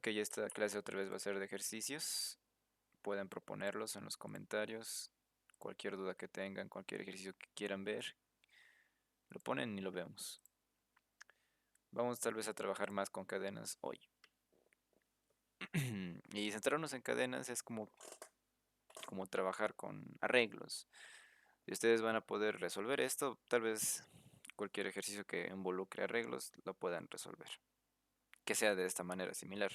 Ok, esta clase otra vez va a ser de ejercicios. Pueden proponerlos en los comentarios. Cualquier duda que tengan, cualquier ejercicio que quieran ver, lo ponen y lo vemos. Vamos tal vez a trabajar más con cadenas hoy. Y centrarnos en cadenas es como trabajar con arreglos. Si ustedes van a poder resolver esto, tal vez cualquier ejercicio que involucre arreglos lo puedan resolver. Que sea de esta manera similar.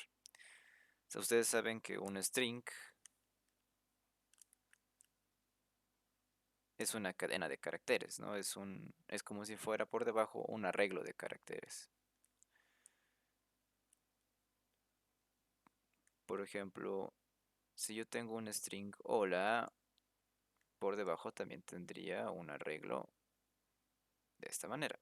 O sea, ustedes saben que un string es una cadena de caracteres, ¿no? Es como si fuera por debajo un arreglo de caracteres. Por ejemplo, si yo tengo un string hola, por debajo también tendría un arreglo de esta manera,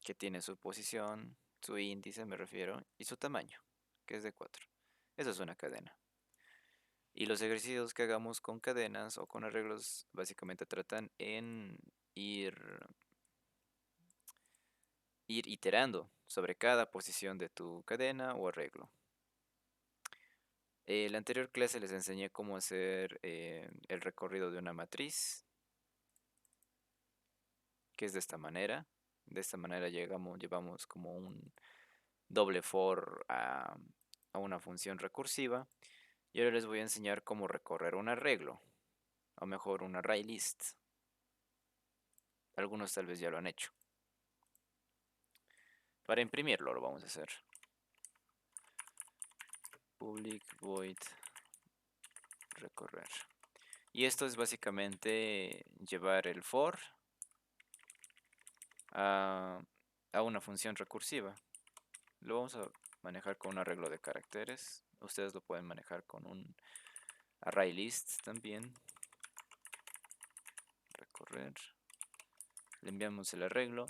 que tiene su posición, su índice me refiero, y su tamaño, que es de 4. Eso es una cadena. Y los ejercicios que hagamos con cadenas o con arreglos básicamente tratan en ir iterando sobre cada posición de tu cadena o arreglo. En la anterior clase les enseñé cómo hacer el recorrido de una matriz, que es de esta manera. De esta manera llevamos como un doble for a una función recursiva. Y ahora les voy a enseñar cómo recorrer un arreglo, o mejor un array list. Algunos tal vez ya lo han hecho. Para imprimirlo lo vamos a hacer. Public void recorrer. Y esto es básicamente llevar el for a, a una función recursiva. Lo vamos a manejar con un arreglo de caracteres. Ustedes lo pueden manejar con un array list también. Recorrer. Le enviamos el arreglo.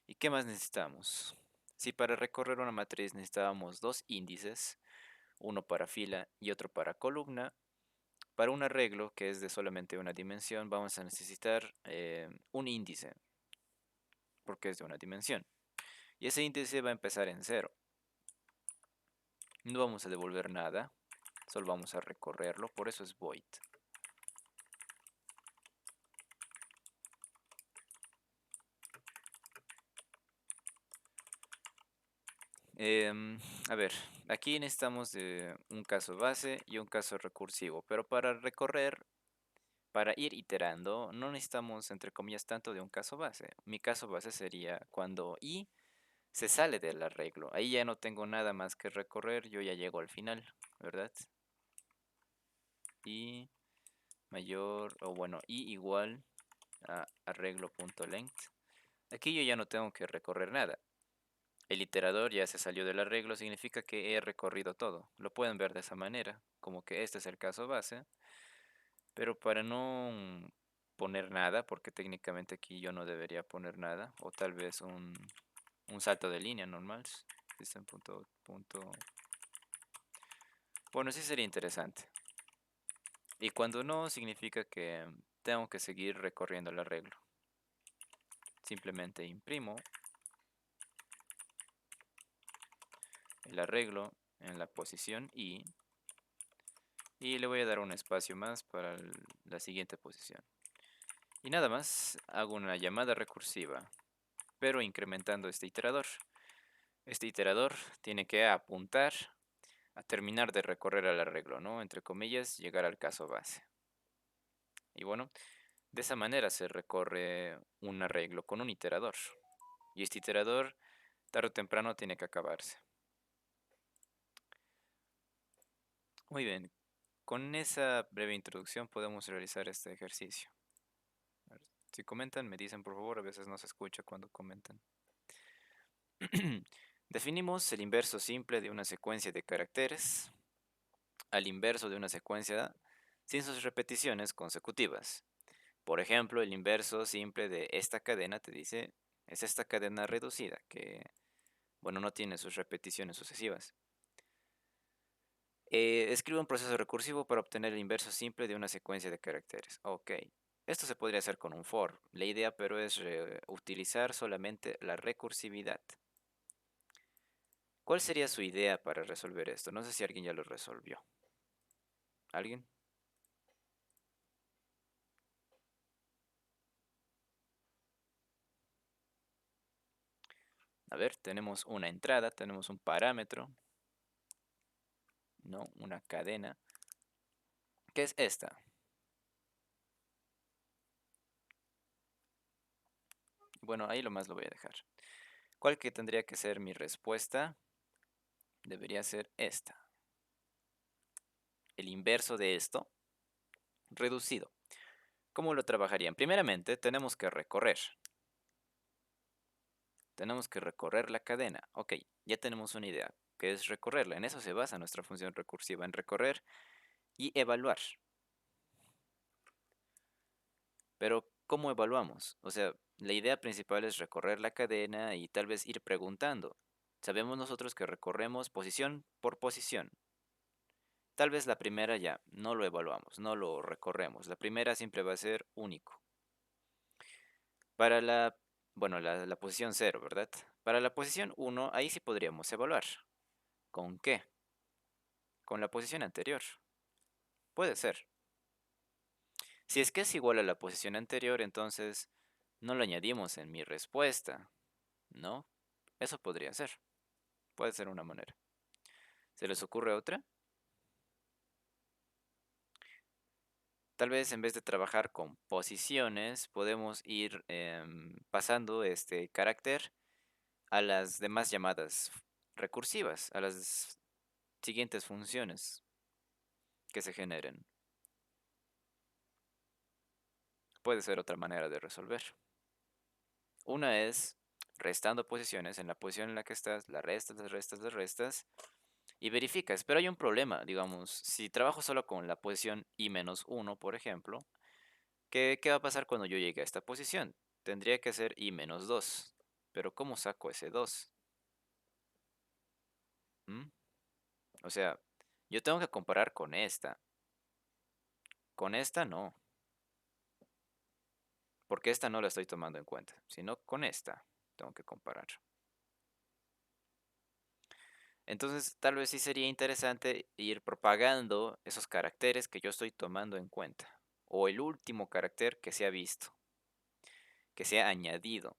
¿Y qué más necesitamos? Si para recorrer una matriz necesitábamos dos índices, uno para fila y otro para columna, para un arreglo que es de solamente una dimensión vamos a necesitar un índice, porque es de una dimensión. Y ese índice va a empezar en 0. No vamos a devolver nada, solo vamos a recorrerlo, por eso es void. A ver, aquí necesitamos de un caso base y un caso recursivo, pero para recorrer, para ir iterando, no necesitamos, entre comillas, tanto de un caso base. Mi caso base sería cuando i se sale del arreglo. Ahí ya no tengo nada más que recorrer, yo ya llego al final, ¿verdad? I mayor, o bueno, i igual a arreglo.length. Aquí yo ya no tengo que recorrer nada. El iterador ya se salió del arreglo, significa que he recorrido todo. Lo pueden ver de esa manera, como que este es el caso base. Pero para no poner nada, porque técnicamente aquí yo no debería poner nada, o tal vez un salto de línea normal. System punto. Bueno, sí sería interesante. Y cuando no, significa que tengo que seguir recorriendo el arreglo. Simplemente imprimo el arreglo en la posición I y le voy a dar un espacio más para la siguiente posición. Y nada más, hago una llamada recursiva, pero incrementando este iterador. Este iterador tiene que apuntar a terminar de recorrer el arreglo, ¿no? Entre comillas, llegar al caso base. Y bueno, de esa manera se recorre un arreglo con un iterador. Y este iterador, tarde o temprano, tiene que acabarse. Muy bien, con esa breve introducción podemos realizar este ejercicio. A ver, si comentan, me dicen por favor, a veces no se escucha cuando comentan. Definimos el inverso simple de una secuencia de caracteres al inverso de una secuencia sin sus repeticiones consecutivas. Por ejemplo, el inverso simple de esta cadena te dice, es esta cadena reducida que, bueno, no tiene sus repeticiones sucesivas. Escribe un proceso recursivo para obtener el inverso simple de una secuencia de caracteres. Ok, esto se podría hacer con un for. La idea pero es utilizar solamente la recursividad. ¿Cuál sería su idea para resolver esto? No sé si alguien ya lo resolvió. ¿Alguien? A ver, tenemos una entrada, tenemos un parámetro, no, una cadena. ¿Qué es esta? Bueno, ahí lo más lo voy a dejar. ¿Cuál que tendría que ser mi respuesta? Debería ser esta. El inverso de esto, reducido. ¿Cómo lo trabajarían? Primeramente, tenemos que recorrer. Tenemos que recorrer la cadena. Ok, ya tenemos una idea, que es recorrerla. En eso se basa nuestra función recursiva, en recorrer y evaluar. Pero, ¿cómo evaluamos? O sea, la idea principal es recorrer la cadena y tal vez ir preguntando. Sabemos nosotros que recorremos posición por posición. Tal vez la primera ya no lo evaluamos, no lo recorremos. La primera siempre va a ser único. Para bueno, la posición cero, ¿verdad? Para la posición uno ahí sí podríamos evaluar. ¿Con qué? Con la posición anterior. Puede ser. Si es que es igual a la posición anterior, entonces no lo añadimos en mi respuesta, ¿no? Eso podría ser. Puede ser una manera. ¿Se les ocurre otra? Tal vez en vez de trabajar con posiciones, podemos ir pasando este carácter a las demás llamadas recursivas, a las siguientes funciones que se generen. Puede ser otra manera de resolver. Una es restando posiciones, en la posición en la que estás, la restas, las restas, las restas, y verificas. Pero hay un problema, digamos, si trabajo solo con la posición i-1, por ejemplo, ¿qué va a pasar cuando yo llegue a esta posición? Tendría que ser i-2. Pero ¿cómo saco ese 2? ¿Mm? O sea, yo tengo que comparar con esta. Con esta no, porque esta no la estoy tomando en cuenta, sino con esta tengo que comparar. Entonces, tal vez sí sería interesante ir propagando esos caracteres que yo estoy tomando en cuenta. O el último carácter que se ha visto, que se ha añadido.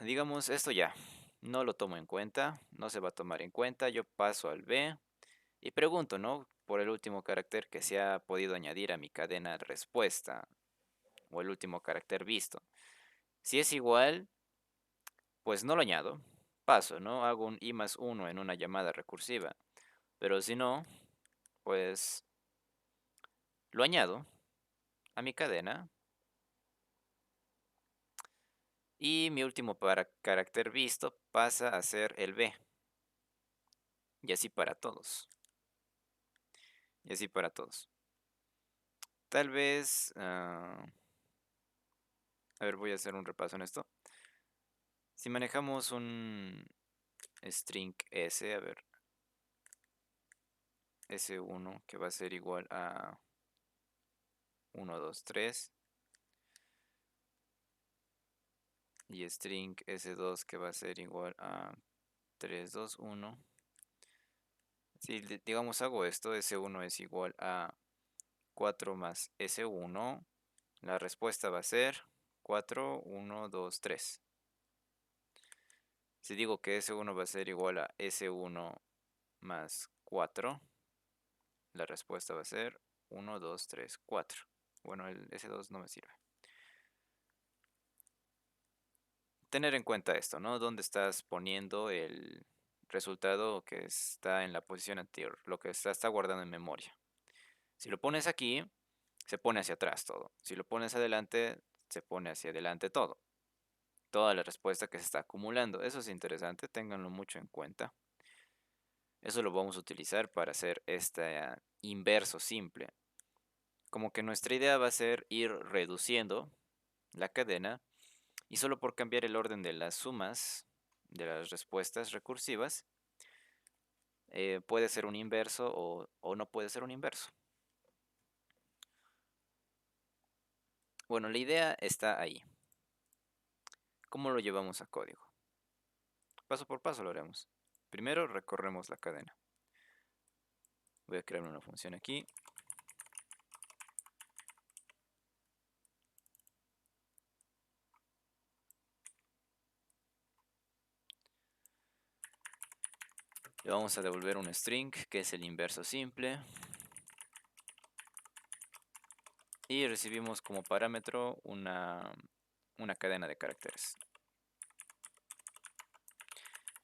Digamos, esto ya, no lo tomo en cuenta, no se va a tomar en cuenta. Yo paso al B y pregunto, ¿no? Por el último carácter que se ha podido añadir a mi cadena de respuesta. O el último carácter visto. Si es igual, pues no lo añado. Paso, ¿no? Hago un i+1 en una llamada recursiva. Pero si no, pues lo añado a mi cadena y mi último carácter visto pasa a ser el B. Y así para todos. Y así para todos. Tal vez... a ver, voy a hacer un repaso en esto. Si manejamos un string S, a ver, S1 que va a ser igual a 1, 2, 3. Y string S2 que va a ser igual a 3, 2, 1. Si digamos hago esto, S1 es igual a 4 más S1, la respuesta va a ser 4, 1, 2, 3. Si digo que S1 va a ser igual a S1 más 4, la respuesta va a ser 1, 2, 3, 4. Bueno, el S2 no me sirve. Tener en cuenta esto, ¿no? ¿Dónde estás poniendo el resultado que está en la posición anterior? Lo que está guardando en memoria. Si lo pones aquí, se pone hacia atrás todo. Si lo pones adelante, se pone hacia adelante todo. Toda la respuesta que se está acumulando. Eso es interesante, ténganlo mucho en cuenta. Eso lo vamos a utilizar para hacer este inverso simple. Como que nuestra idea va a ser ir reduciendo la cadena y solo por cambiar el orden de las sumas de las respuestas recursivas, puede ser un inverso o no puede ser un inverso. Bueno, la idea está ahí. ¿Cómo lo llevamos a código? paso por paso lo haremos. Primero recorremos la cadena. Voy a crear una función aquí. Le vamos a devolver un string, que es el inverso simple. Y recibimos como parámetro una cadena de caracteres.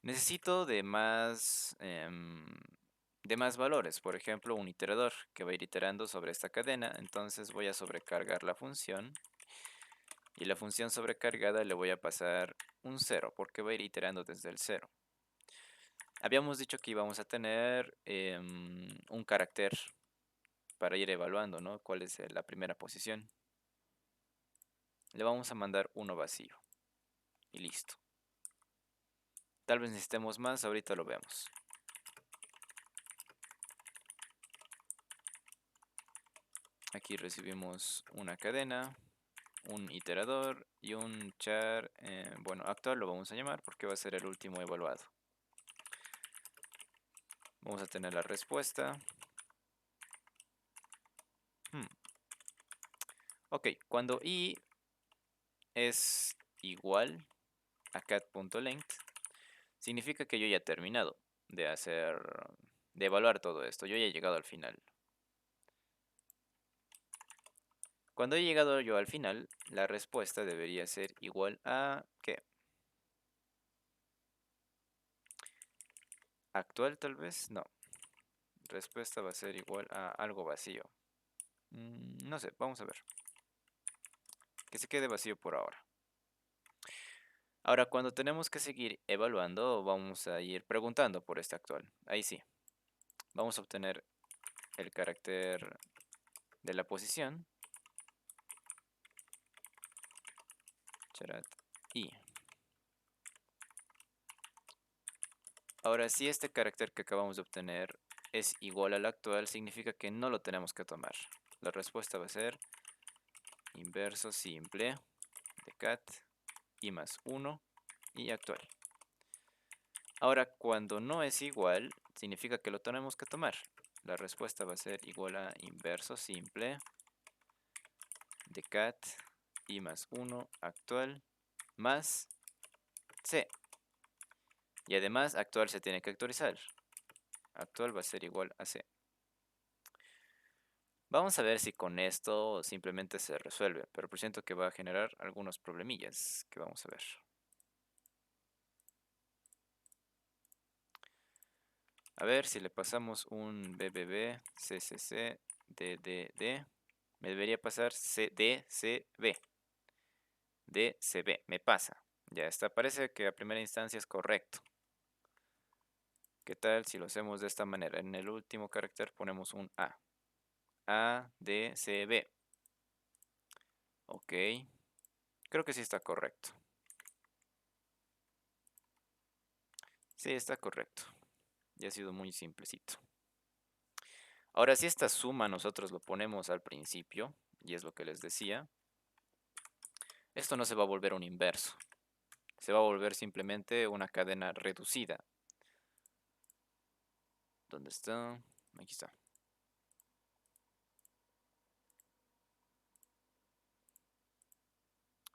Necesito de más valores, por ejemplo un iterador que va a ir iterando sobre esta cadena. Entonces voy a sobrecargar la función y la función sobrecargada le voy a pasar un 0 porque va a ir iterando desde el 0. Habíamos dicho que íbamos a tener un carácter para ir evaluando, ¿no? ¿Cuál es la primera posición? Le vamos a mandar uno vacío y listo. Tal vez necesitemos más, ahorita lo vemos. Aquí recibimos una cadena, un iterador y un char, bueno, actual lo vamos a llamar porque va a ser el último evaluado. Vamos a tener la respuesta. Ok, cuando i es igual a cat.length, significa que yo ya he terminado de evaluar todo esto. Yo ya he llegado al final. Cuando he llegado yo al final, la respuesta debería ser igual a ¿qué? Actual tal vez, no. Respuesta va a ser igual a algo vacío. No sé, vamos a ver. Que se quede vacío por ahora. Ahora, cuando tenemos que seguir evaluando, vamos a ir preguntando por este actual. Ahí sí. Vamos a obtener el carácter de la posición. Charat i. Ahora, si este carácter que acabamos de obtener es igual al actual, significa que no lo tenemos que tomar. La respuesta va a ser inverso simple de cat i más 1 y actual. Ahora, cuando no es igual, significa que lo tenemos que tomar. La respuesta va a ser igual a inverso simple de cat i más 1 actual más c. Y además, actual se tiene que actualizar. Actual va a ser igual a c. Vamos a ver si con esto simplemente se resuelve, pero presiento que va a generar algunos problemillas que vamos a ver. A ver si le pasamos un bbb ccc ddd, me debería pasar cdcb. dcb, me pasa. Ya está, parece que a primera instancia es correcto. ¿Qué tal si lo hacemos de esta manera? En el último carácter ponemos un a. A, D, C, B. Ok. Creo que sí está correcto. Sí, está correcto. Ya ha sido muy simplecito. Ahora, si esta suma nosotros lo ponemos al principio, y es lo que les decía, esto no se va a volver un inverso. Se va a volver simplemente una cadena reducida. ¿Dónde está? Aquí está.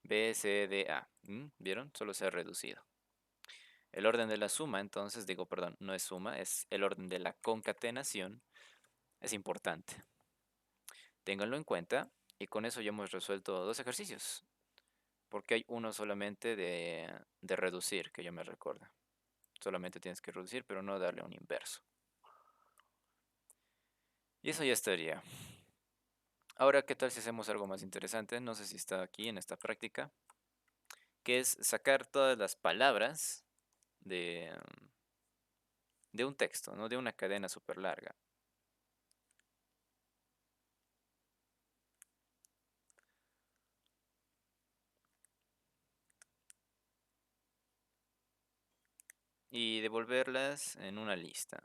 B, C, D, A. ¿Vieron? Solo se ha reducido. El orden de la suma, entonces, digo, perdón, no es suma, es el orden de la concatenación. Es importante. Ténganlo en cuenta y con eso ya hemos resuelto dos ejercicios. Porque hay uno solamente de reducir, que yo me recuerdo. Solamente tienes que reducir, pero no darle un inverso. Y eso ya estaría. Ahora, ¿qué tal si hacemos algo más interesante? No sé si está aquí en esta práctica. Que es sacar todas las palabras de, de un texto, ¿no? De una cadena súper larga. Y devolverlas en una lista.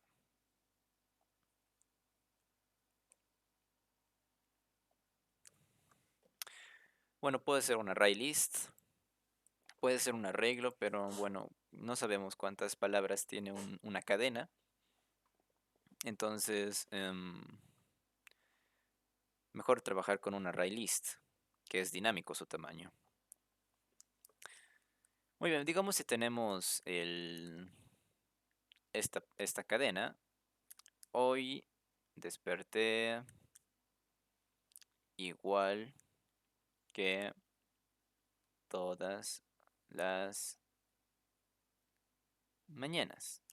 Bueno, puede ser un array list. puede ser un arreglo, pero bueno, no sabemos cuántas palabras tiene una cadena. Entonces, mejor trabajar con un array list, que es dinámico su tamaño. Muy bien, digamos si tenemos esta cadena. Hoy desperté igual que todas las mañanas.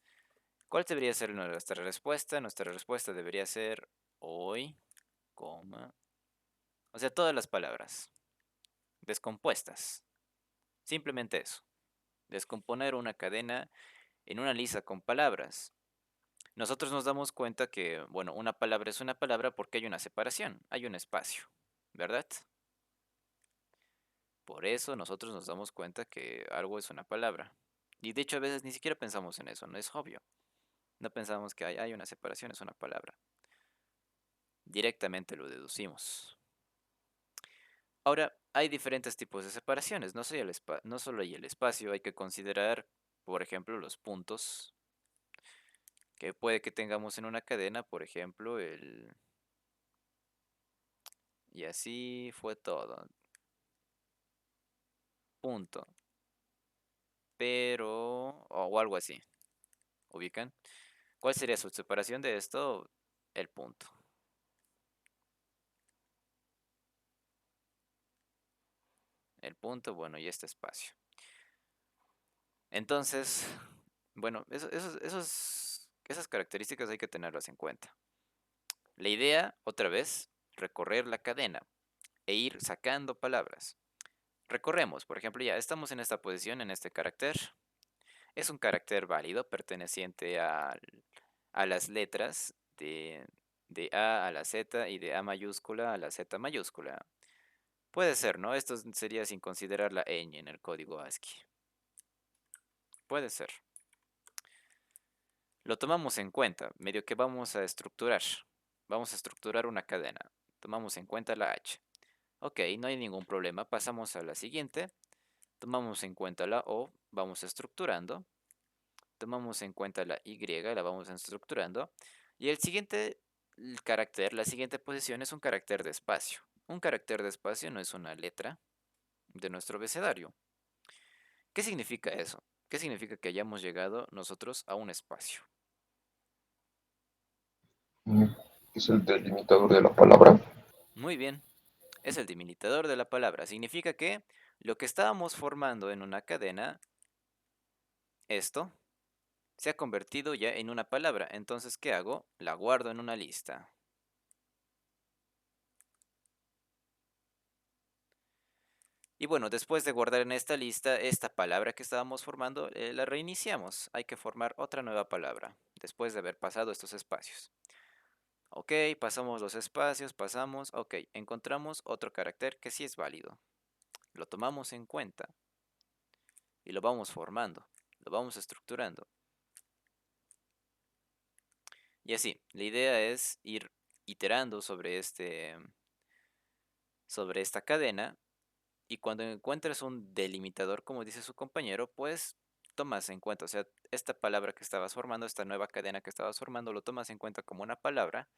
¿Cuál debería ser nuestra respuesta? Nuestra respuesta debería ser hoy, coma, o sea, todas las palabras descompuestas. Simplemente eso. Descomponer una cadena en una lista con palabras. Nosotros nos damos cuenta que, bueno, una palabra es una palabra porque hay una separación, hay un espacio, ¿verdad? Por eso nosotros nos damos cuenta que algo es una palabra. Y de hecho a veces ni siquiera pensamos en eso, no es obvio. No pensamos que hay una separación, es una palabra. Directamente lo deducimos. Ahora, hay diferentes tipos de separaciones, no solo hay el espacio, hay que considerar, por ejemplo, los puntos que puede que tengamos en una cadena, por ejemplo, y así fue todo, punto, pero, o algo así, ¿ubican? ¿Cuál sería su separación de esto? El punto. El punto, bueno, y este espacio. Entonces, bueno, esas características hay que tenerlas en cuenta. La idea, otra vez, recorrer la cadena e ir sacando palabras. Recorremos, por ejemplo, ya estamos en esta posición, en este carácter. Es un carácter válido perteneciente a las letras de A a la Z y de A mayúscula a la Z mayúscula. Puede ser, ¿no? Esto sería sin considerar la ñ en el código ASCII. Puede ser. Lo tomamos en cuenta, medio que vamos a estructurar. Vamos a estructurar una cadena. Tomamos en cuenta la H. Ok, no hay ningún problema. Pasamos a la siguiente. Tomamos en cuenta la O. Vamos estructurando. Tomamos en cuenta la Y. La vamos estructurando. Y el siguiente carácter, la siguiente posición es un carácter de espacio. Un carácter de espacio no es una letra de nuestro abecedario. ¿Qué significa eso? ¿Qué significa que hayamos llegado nosotros a un espacio? Mm, Es el delimitador de la palabra. Muy bien, es el delimitador de la palabra. Significa que lo que estábamos formando en una cadena, esto, se ha convertido ya en una palabra. Entonces, ¿qué hago? La guardo en una lista. Y bueno, después de guardar en esta lista esta palabra que estábamos formando, la reiniciamos. Hay que formar otra nueva palabra después de haber pasado estos espacios. Ok, pasamos los espacios, pasamos, ok, encontramos otro carácter que sí es válido. Lo tomamos en cuenta y lo vamos formando, lo vamos estructurando. Y así, la idea es ir iterando sobre esta cadena y cuando encuentres un delimitador, como dice su compañero, pues tomas en cuenta, o sea, esta palabra que estabas formando, esta nueva cadena que estabas formando, lo tomas en cuenta como una palabra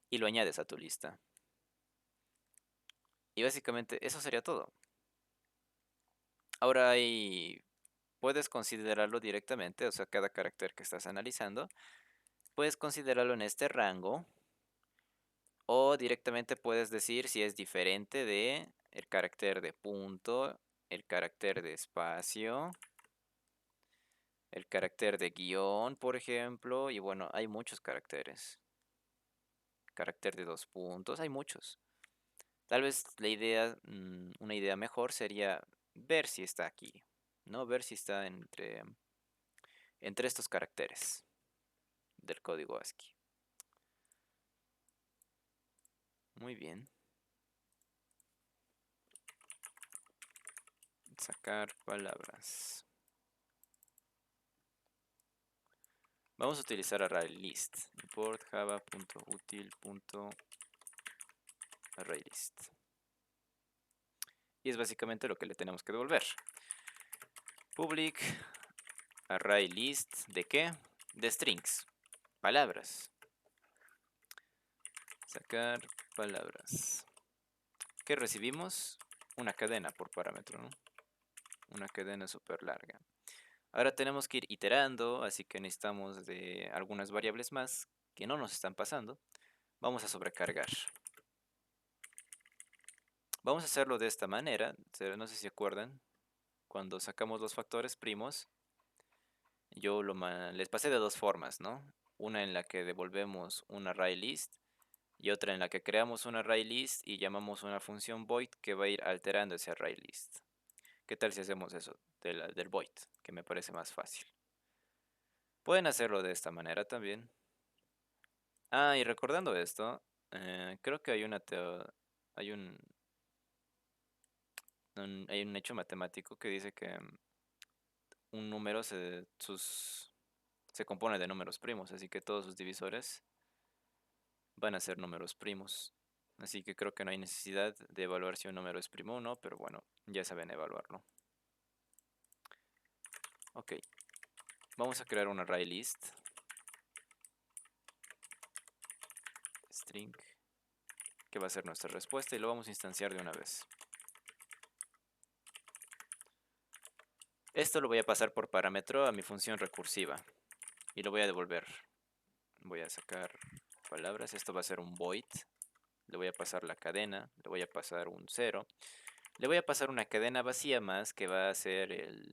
y lo añades a tu lista. Y básicamente eso sería todo. Ahora puedes considerarlo directamente, o sea, cada carácter que estás analizando, puedes considerarlo en este rango o directamente puedes decir si es diferente de el carácter de punto, el carácter de espacio, el carácter de guión, por ejemplo, y bueno, hay muchos caracteres. Carácter de dos puntos, hay muchos. Tal vez una idea mejor sería ver si está aquí, ¿no? Ver si está entre estos caracteres del código ASCII. Muy bien. Sacar palabras. Vamos a utilizar ArrayList. Import java.util.ArrayList. Y es básicamente lo que le tenemos que devolver. Public array list ¿de qué? De strings, palabras. Sacar palabras. ¿Qué recibimos? Una cadena por parámetro, ¿no? Una cadena súper larga. Ahora tenemos que ir iterando, así que necesitamos de algunas variables más que no nos están pasando. Vamos a sobrecargar. Vamos a hacerlo de esta manera. No sé si se acuerdan. Cuando sacamos los factores primos, yo les pasé de dos formas, ¿no? Una en la que devolvemos un array list y otra en la que creamos un array list y llamamos una función void que va a ir alterando ese array list. ¿Qué tal si hacemos eso del void? Que me parece más fácil. Pueden hacerlo de esta manera también. Ah, y recordando esto, creo que hay hay un hecho matemático que dice que un número se compone de números primos, así que todos sus divisores van a ser números primos. Así que creo que no hay necesidad de evaluar si un número es primo o no, pero bueno, ya saben evaluarlo. Ok, vamos a crear un array list. String, que va a ser nuestra respuesta y lo vamos a instanciar de una vez. Esto lo voy a pasar por parámetro a mi función recursiva y lo voy a devolver. Voy a sacar palabras, esto va a ser un void. Le voy a pasar la cadena, le voy a pasar un 0. Le voy a pasar una cadena vacía más que va a ser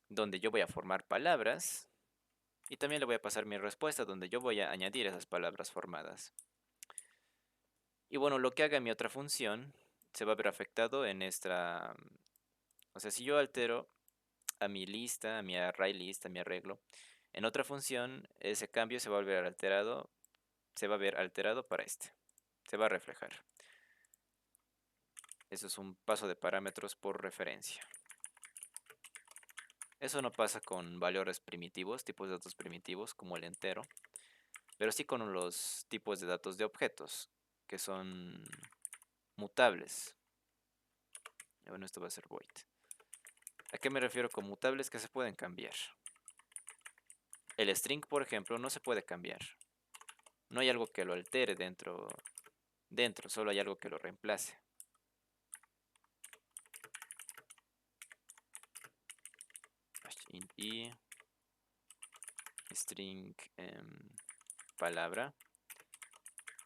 donde yo voy a formar palabras. Y también le voy a pasar mi respuesta donde yo voy a añadir esas palabras formadas. Y bueno, lo que haga mi otra función se va a ver afectado en esta... O sea, si yo altero a mi lista, a mi array list, a mi arreglo, en otra función ese cambio se va a ver alterado, para este. Se va a reflejar. Eso es un paso de parámetros por referencia. Eso no pasa con valores primitivos, tipos de datos primitivos como el entero, pero sí con los tipos de datos de objetos, que son mutables. Bueno, esto va a ser void. ¿A qué me refiero con mutables? Que se pueden cambiar. El string, por ejemplo, no se puede cambiar. No hay algo que lo altere dentro, solo hay algo que lo reemplace. Int i string palabra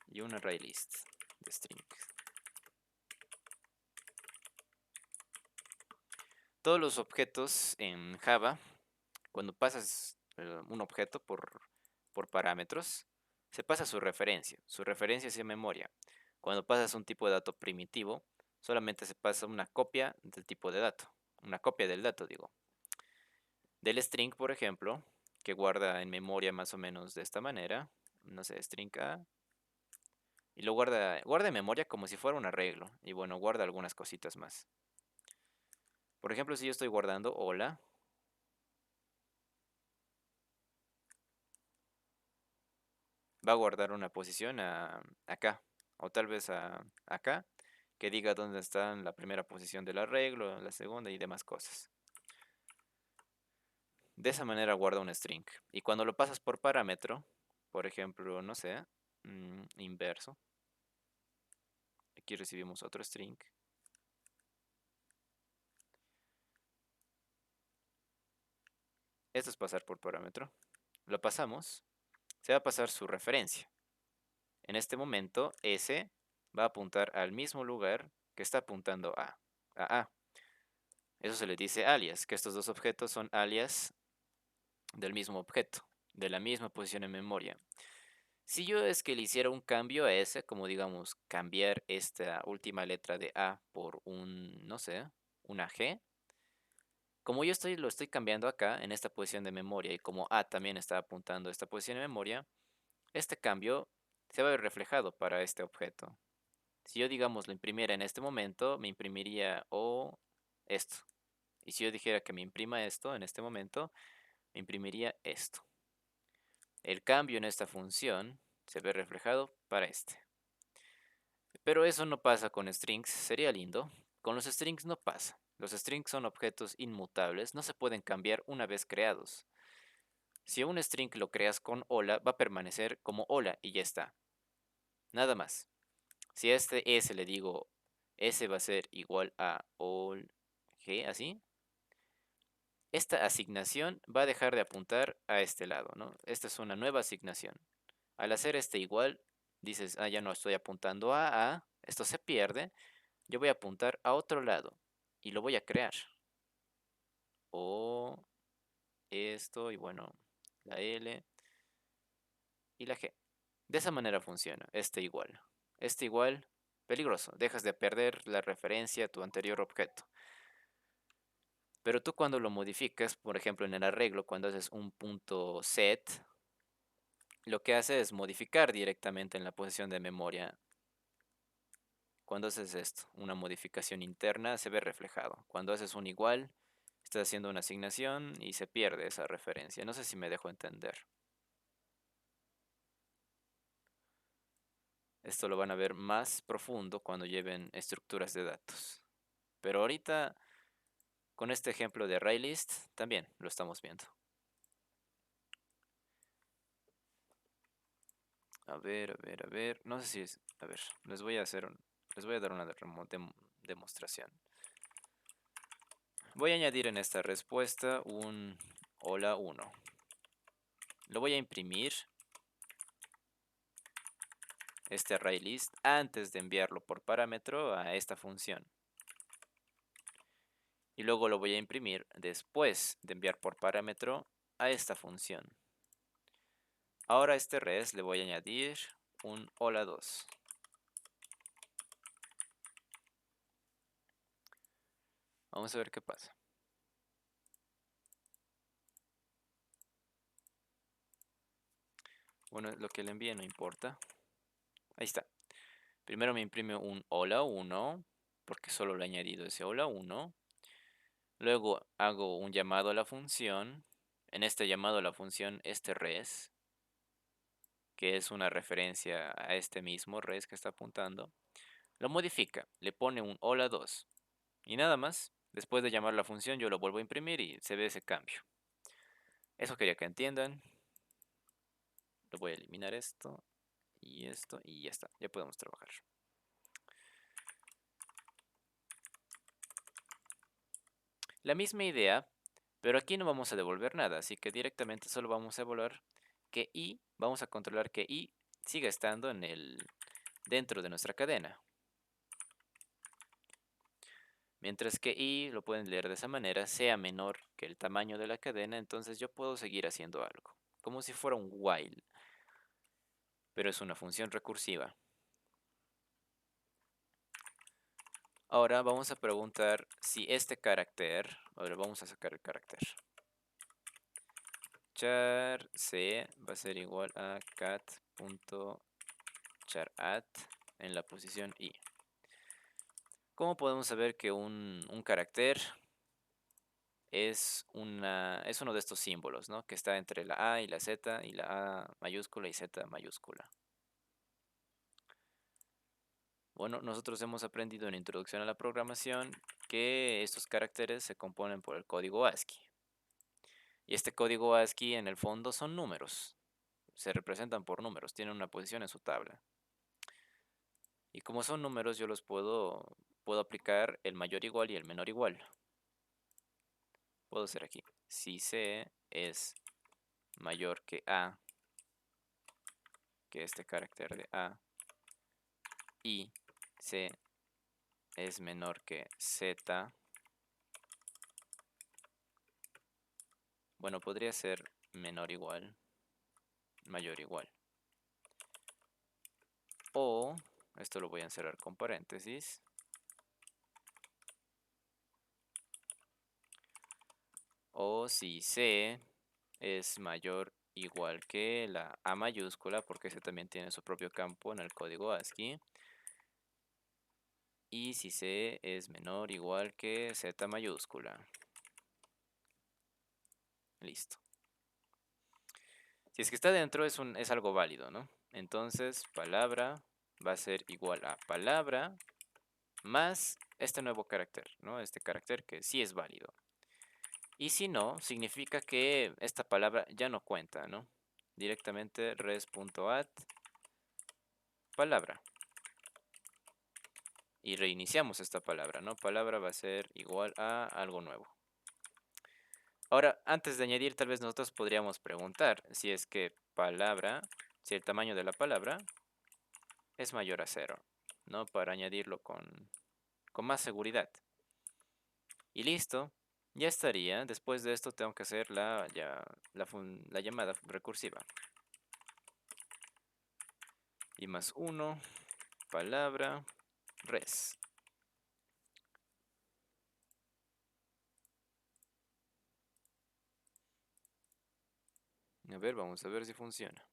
y un array list de string. Todos los objetos en Java, cuando pasas un objeto por parámetros, se pasa su referencia. Su referencia es en memoria. Cuando pasas un tipo de dato primitivo, solamente se pasa una copia del tipo de dato. Una copia del dato, digo. Del string, por ejemplo, que guarda en memoria más o menos de esta manera. No sé, string A. Y lo guarda en memoria como si fuera un arreglo. Y bueno, guarda algunas cositas más. Por ejemplo, si yo estoy guardando hola, va a guardar una posición acá. O tal vez acá, que diga dónde está en la primera posición del arreglo, la segunda y demás cosas. De esa manera guarda un string. Y cuando lo pasas por parámetro, por ejemplo, no sé, inverso. Aquí recibimos otro string. Esto es pasar por parámetro. Lo pasamos. Se va a pasar su referencia. En este momento, S va a apuntar al mismo lugar que está apuntando a A. Eso se le dice alias, que estos dos objetos son alias del mismo objeto, de la misma posición en memoria. Si yo es que le hiciera un cambio a ese, como digamos cambiar esta última letra de A por no sé, una G, como yo lo estoy cambiando acá en esta posición de memoria y como A también está apuntando a esta posición de memoria, este cambio se va a ver reflejado para este objeto. Si yo digamos lo imprimiera en este momento, me imprimiría esto. Y si yo dijera que me imprima esto en este momento, me imprimiría esto. El cambio en esta función se ve reflejado para este. Pero eso no pasa con strings, sería lindo. Con los strings no pasa. Los strings son objetos inmutables, no se pueden cambiar una vez creados. Si un string lo creas con hola, va a permanecer como hola y ya está. Nada más. Si a este S le digo, S va a ser igual a all G, así. Esta asignación va a dejar de apuntar a este lado, ¿no? Esta es una nueva asignación. Al hacer este igual, dices, ya no estoy apuntando a A, esto se pierde. Yo voy a apuntar a otro lado y lo voy a crear. O esto y bueno, la L y la G. De esa manera funciona, este igual, peligroso, dejas de perder la referencia a tu anterior objeto. Pero tú cuando lo modificas, por ejemplo en el arreglo, cuando haces un punto set, lo que hace es modificar directamente en la posición de memoria. Cuando haces esto, una modificación interna, se ve reflejado. Cuando haces un igual, estás haciendo una asignación y se pierde esa referencia. No sé si me dejo entender. Esto lo van a ver más profundo cuando lleven estructuras de datos. Pero ahorita, con este ejemplo de ArrayList, también lo estamos viendo. A ver, a ver, a ver. No sé si es... A ver, les voy a dar una demostración. Voy a añadir en esta respuesta un hola 1. Lo voy a imprimir, este ArrayList, antes de enviarlo por parámetro a esta función. Y luego lo voy a imprimir después de enviar por parámetro a esta función. Ahora a este res le voy a añadir un hola 2. Vamos a ver qué pasa. Bueno, lo que le envíe no importa. Ahí está. Primero me imprime un hola 1, porque solo le he añadido ese hola 1. Luego hago un llamado a la función. En este llamado a la función, este res, que es una referencia a este mismo res que está apuntando, lo modifica, le pone un hola 2. Y nada más, después de llamar la función yo lo vuelvo a imprimir y se ve ese cambio. Eso quería que entiendan. Lo voy a eliminar esto y ya está, ya podemos trabajar. La misma idea, pero aquí no vamos a devolver nada, así que directamente solo vamos a evaluar que i, vamos a controlar que i siga estando dentro de nuestra cadena. Mientras que i, lo pueden leer de esa manera, sea menor que el tamaño de la cadena, entonces yo puedo seguir haciendo algo, como si fuera un while, pero es una función recursiva. Ahora vamos a preguntar si este carácter, ahora vamos a sacar el carácter. Char c va a ser igual a cat.charat en la posición i. ¿Cómo podemos saber que un carácter es uno de estos símbolos, ¿no? Que está entre la A y la Z, y la A mayúscula y Z mayúscula? Bueno, nosotros hemos aprendido en Introducción a la Programación que estos caracteres se componen por el código ASCII. Y este código ASCII en el fondo son números. Se representan por números, tienen una posición en su tabla. Y como son números, yo puedo aplicar el mayor igual y el menor igual. Puedo hacer aquí. Si C es mayor que A, que este carácter de A, y C es menor que Z, bueno, podría ser menor igual, mayor igual. O, esto lo voy a encerrar con paréntesis. O si C es mayor igual que la A mayúscula, porque ese también tiene su propio campo en el código ASCII. Y si C es menor igual que Z mayúscula. Listo. Si es que está dentro es algo válido, ¿no? Entonces palabra va a ser igual a palabra más este nuevo carácter, ¿no? Este carácter que sí es válido. Y si no, significa que esta palabra ya no cuenta, ¿no? Directamente res.add palabra. Y reiniciamos esta palabra, ¿no? Palabra va a ser igual a algo nuevo. Ahora, antes de añadir, tal vez nosotros podríamos preguntar si es que palabra, si el tamaño de la palabra es mayor a 0, ¿no? Para añadirlo con más seguridad. Y listo, ya estaría. Después de esto tengo que hacer la llamada recursiva. Y más 1, palabra, res. A ver, vamos a ver si funciona.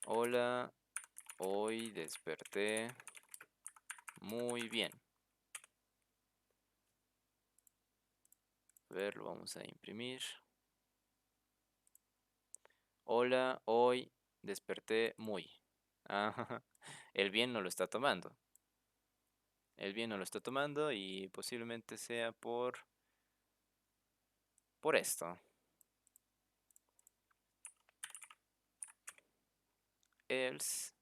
Hola, hoy desperté muy bien. A ver, lo vamos a imprimir. Hola, hoy desperté muy. Ah, el bien no lo está tomando. El bien no lo está tomando y posiblemente sea por esto. Else.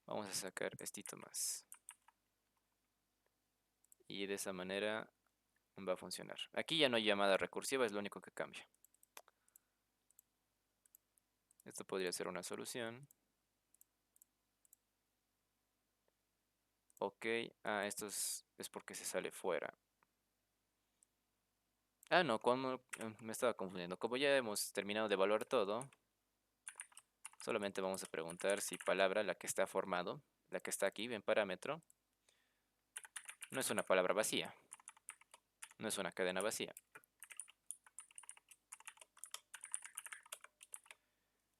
Vamos a sacar estito más. Y de esa manera va a funcionar. Aquí ya no hay llamada recursiva, es lo único que cambia. Esto podría ser una solución. Ok, esto es porque se sale fuera. No, me estaba confundiendo. Como ya hemos terminado de evaluar todo, solamente vamos a preguntar si palabra, la que está formado, la que está aquí en parámetro, no es una palabra vacía, no es una cadena vacía.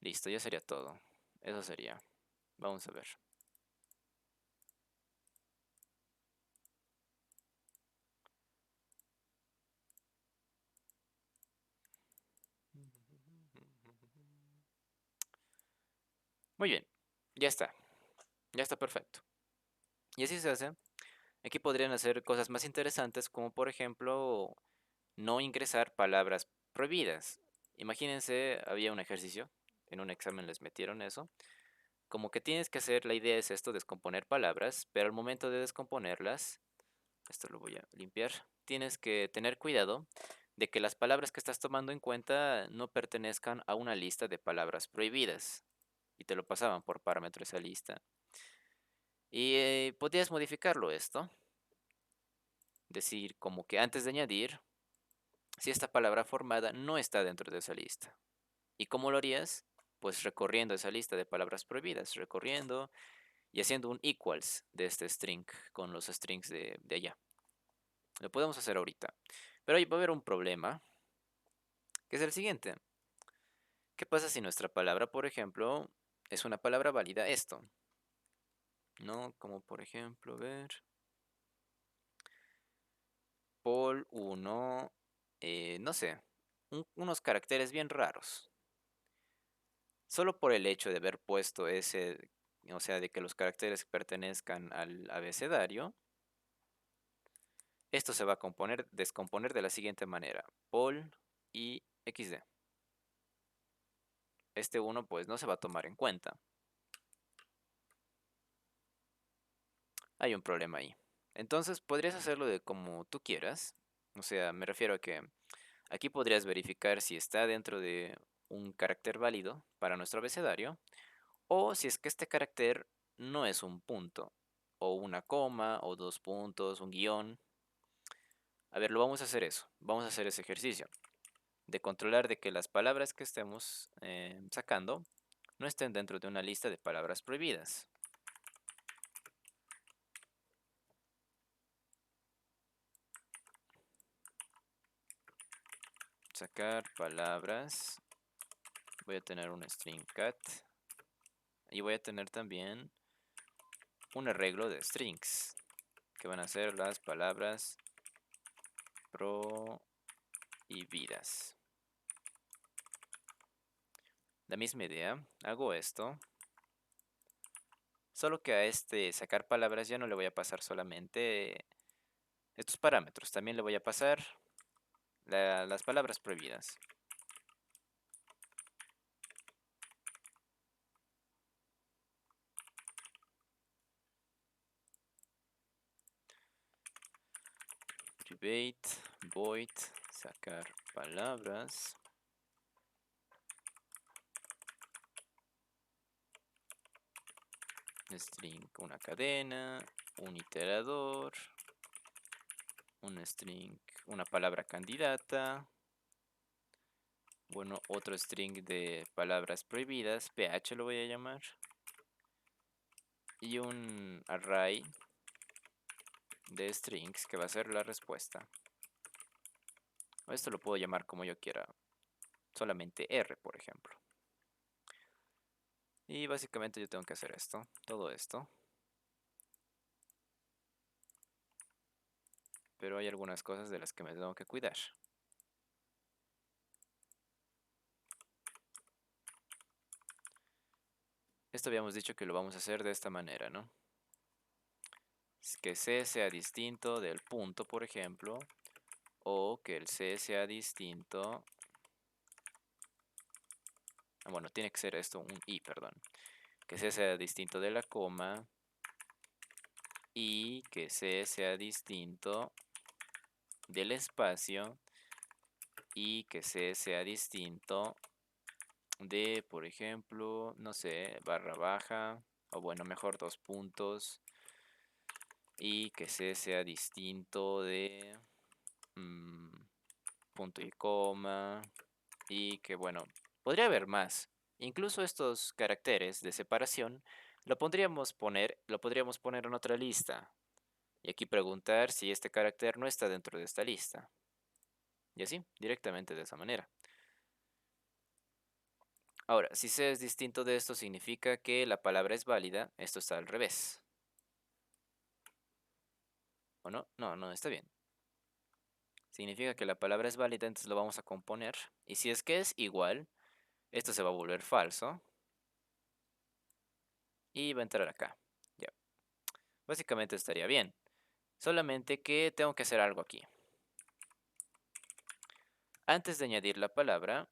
Listo, ya sería todo. Eso sería. Vamos a ver. Muy bien, ya está. Ya está perfecto. Y así se hace. Aquí podrían hacer cosas más interesantes, como por ejemplo, no ingresar palabras prohibidas. Imagínense, había un ejercicio, en un examen les metieron eso, como que tienes que hacer, la idea es esto, descomponer palabras, pero al momento de descomponerlas, esto lo voy a limpiar, tienes que tener cuidado de que las palabras que estás tomando en cuenta no pertenezcan a una lista de palabras prohibidas. Y te lo pasaban por parámetro esa lista. Y podrías modificarlo esto, decir como que antes de añadir, si esta palabra formada no está dentro de esa lista. ¿Y cómo lo harías? Pues recorriendo esa lista de palabras prohibidas, recorriendo y haciendo un equals de este string con los strings de allá. Lo podemos hacer ahorita. Pero ahí va a haber un problema, que es el siguiente. ¿Qué pasa si nuestra palabra, por ejemplo, es una palabra válida esto? ¿No? Como por ejemplo, ver, Pol 1, no sé, unos caracteres bien raros. Solo por el hecho de haber puesto ese, o sea, de que los caracteres pertenezcan al abecedario, esto se va a descomponer de la siguiente manera. Pol y XD. Este 1 pues no se va a tomar en cuenta. Hay un problema ahí. Entonces podrías hacerlo de como tú quieras. O sea, me refiero a que aquí podrías verificar si está dentro de un carácter válido para nuestro abecedario o si es que este carácter no es un punto o una coma o dos puntos, un guión. A ver, lo vamos a hacer eso. Vamos a hacer ese ejercicio de controlar de que las palabras que estemos sacando no estén dentro de una lista de palabras prohibidas. Sacar palabras. Voy a tener un string cat. Y voy a tener también un arreglo de strings, que van a ser las palabras prohibidas. La misma idea, hago esto, Solo que a este sacar palabras ya no le voy a pasar solamente estos parámetros, también le voy a pasar las palabras prohibidas. Private void sacar palabras. String una cadena, un iterador, un string una palabra candidata. Bueno, otro string de palabras prohibidas, ph lo voy a llamar. Y un array de strings que va a ser la respuesta. Esto lo puedo llamar como yo quiera, solamente R, por ejemplo. Y básicamente yo tengo que hacer esto, todo esto. Pero hay algunas cosas de las que me tengo que cuidar. Esto habíamos dicho que lo vamos a hacer de esta manera, ¿no? Que C sea distinto del punto, por ejemplo, o que el C sea distinto. Bueno, tiene que ser esto un I, perdón. Que C sea distinto de la coma y que C sea distinto del espacio y que C sea distinto de, por ejemplo, no sé, barra baja, o bueno, mejor dos puntos, y que C sea distinto de punto y coma, y que bueno, podría haber más. Incluso estos caracteres de separación lo podríamos poner en otra lista. Y aquí preguntar si este carácter no está dentro de esta lista. Y así, directamente de esa manera. Ahora, si C es distinto de esto, significa que la palabra es válida. Esto está al revés. ¿O no? No, no, está bien. Significa que la palabra es válida, entonces lo vamos a componer. Y si es que es igual, esto se va a volver falso. Y va a entrar acá. Ya. Básicamente estaría bien. Solamente que tengo que hacer algo aquí. Antes de añadir la palabra,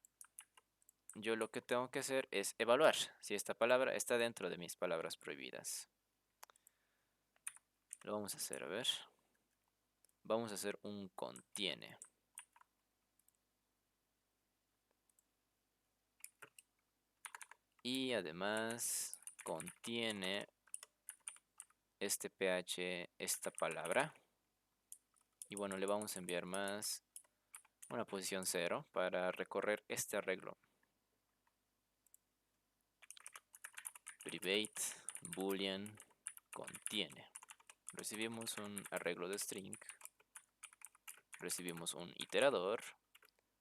yo lo que tengo que hacer es evaluar si esta palabra está dentro de mis palabras prohibidas. Lo vamos a hacer, a ver. Vamos a hacer un contiene. Y además contiene este ph, esta palabra. Y bueno, le vamos a enviar más una posición 0 para recorrer este arreglo. Private boolean contiene. Recibimos un arreglo de string. Recibimos un iterador,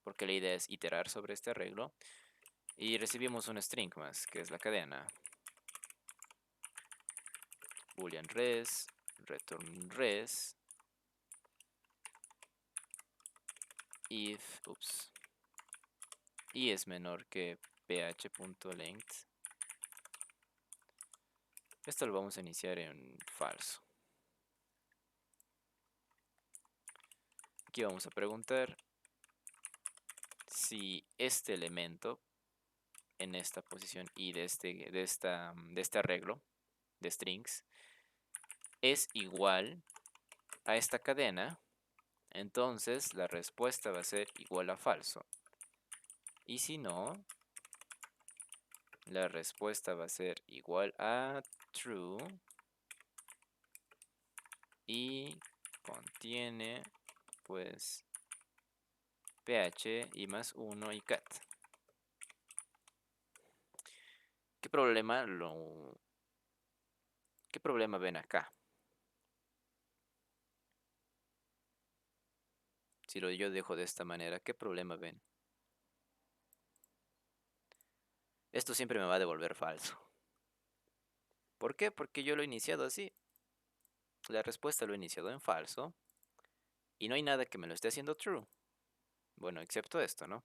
porque la idea es iterar sobre este arreglo. Y recibimos un string más, que es la cadena. Boolean res, return res, if, y es menor que ph.length. Esto lo vamos a iniciar en falso. Aquí vamos a preguntar si este elemento en esta posición y de este arreglo de strings es igual a esta cadena, entonces la respuesta va a ser igual a falso. Y si no, la respuesta va a ser igual a true y contiene pues ph y más 1 y cat. ¿Qué problema ven acá? Si yo dejo de esta manera, ¿qué problema ven? Esto siempre me va a devolver falso. ¿Por qué? Porque yo lo he iniciado así. La respuesta lo he iniciado en falso. Y no hay nada que me lo esté haciendo true. Bueno, excepto esto, ¿no?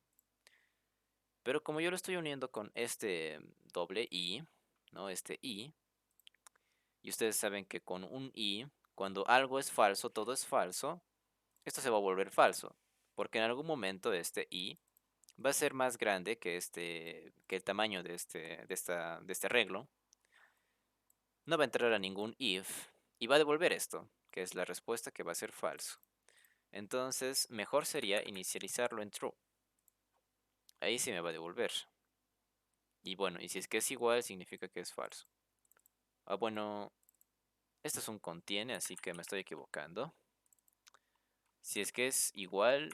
Pero como yo lo estoy uniendo con este doble i, ¿no? Este i, Y ustedes saben que con un i, cuando algo es falso, todo es falso, esto se va a volver falso. Porque en algún momento este i va a ser más grande que que el tamaño de este arreglo. No va a entrar a ningún if y va a devolver esto, que es la respuesta que va a ser falso. Entonces, mejor sería inicializarlo en true. Ahí sí me va a devolver. Y bueno, y si es que es igual, significa que es falso. Ah, bueno, esto es un contiene, así que me estoy equivocando. Si es que es igual,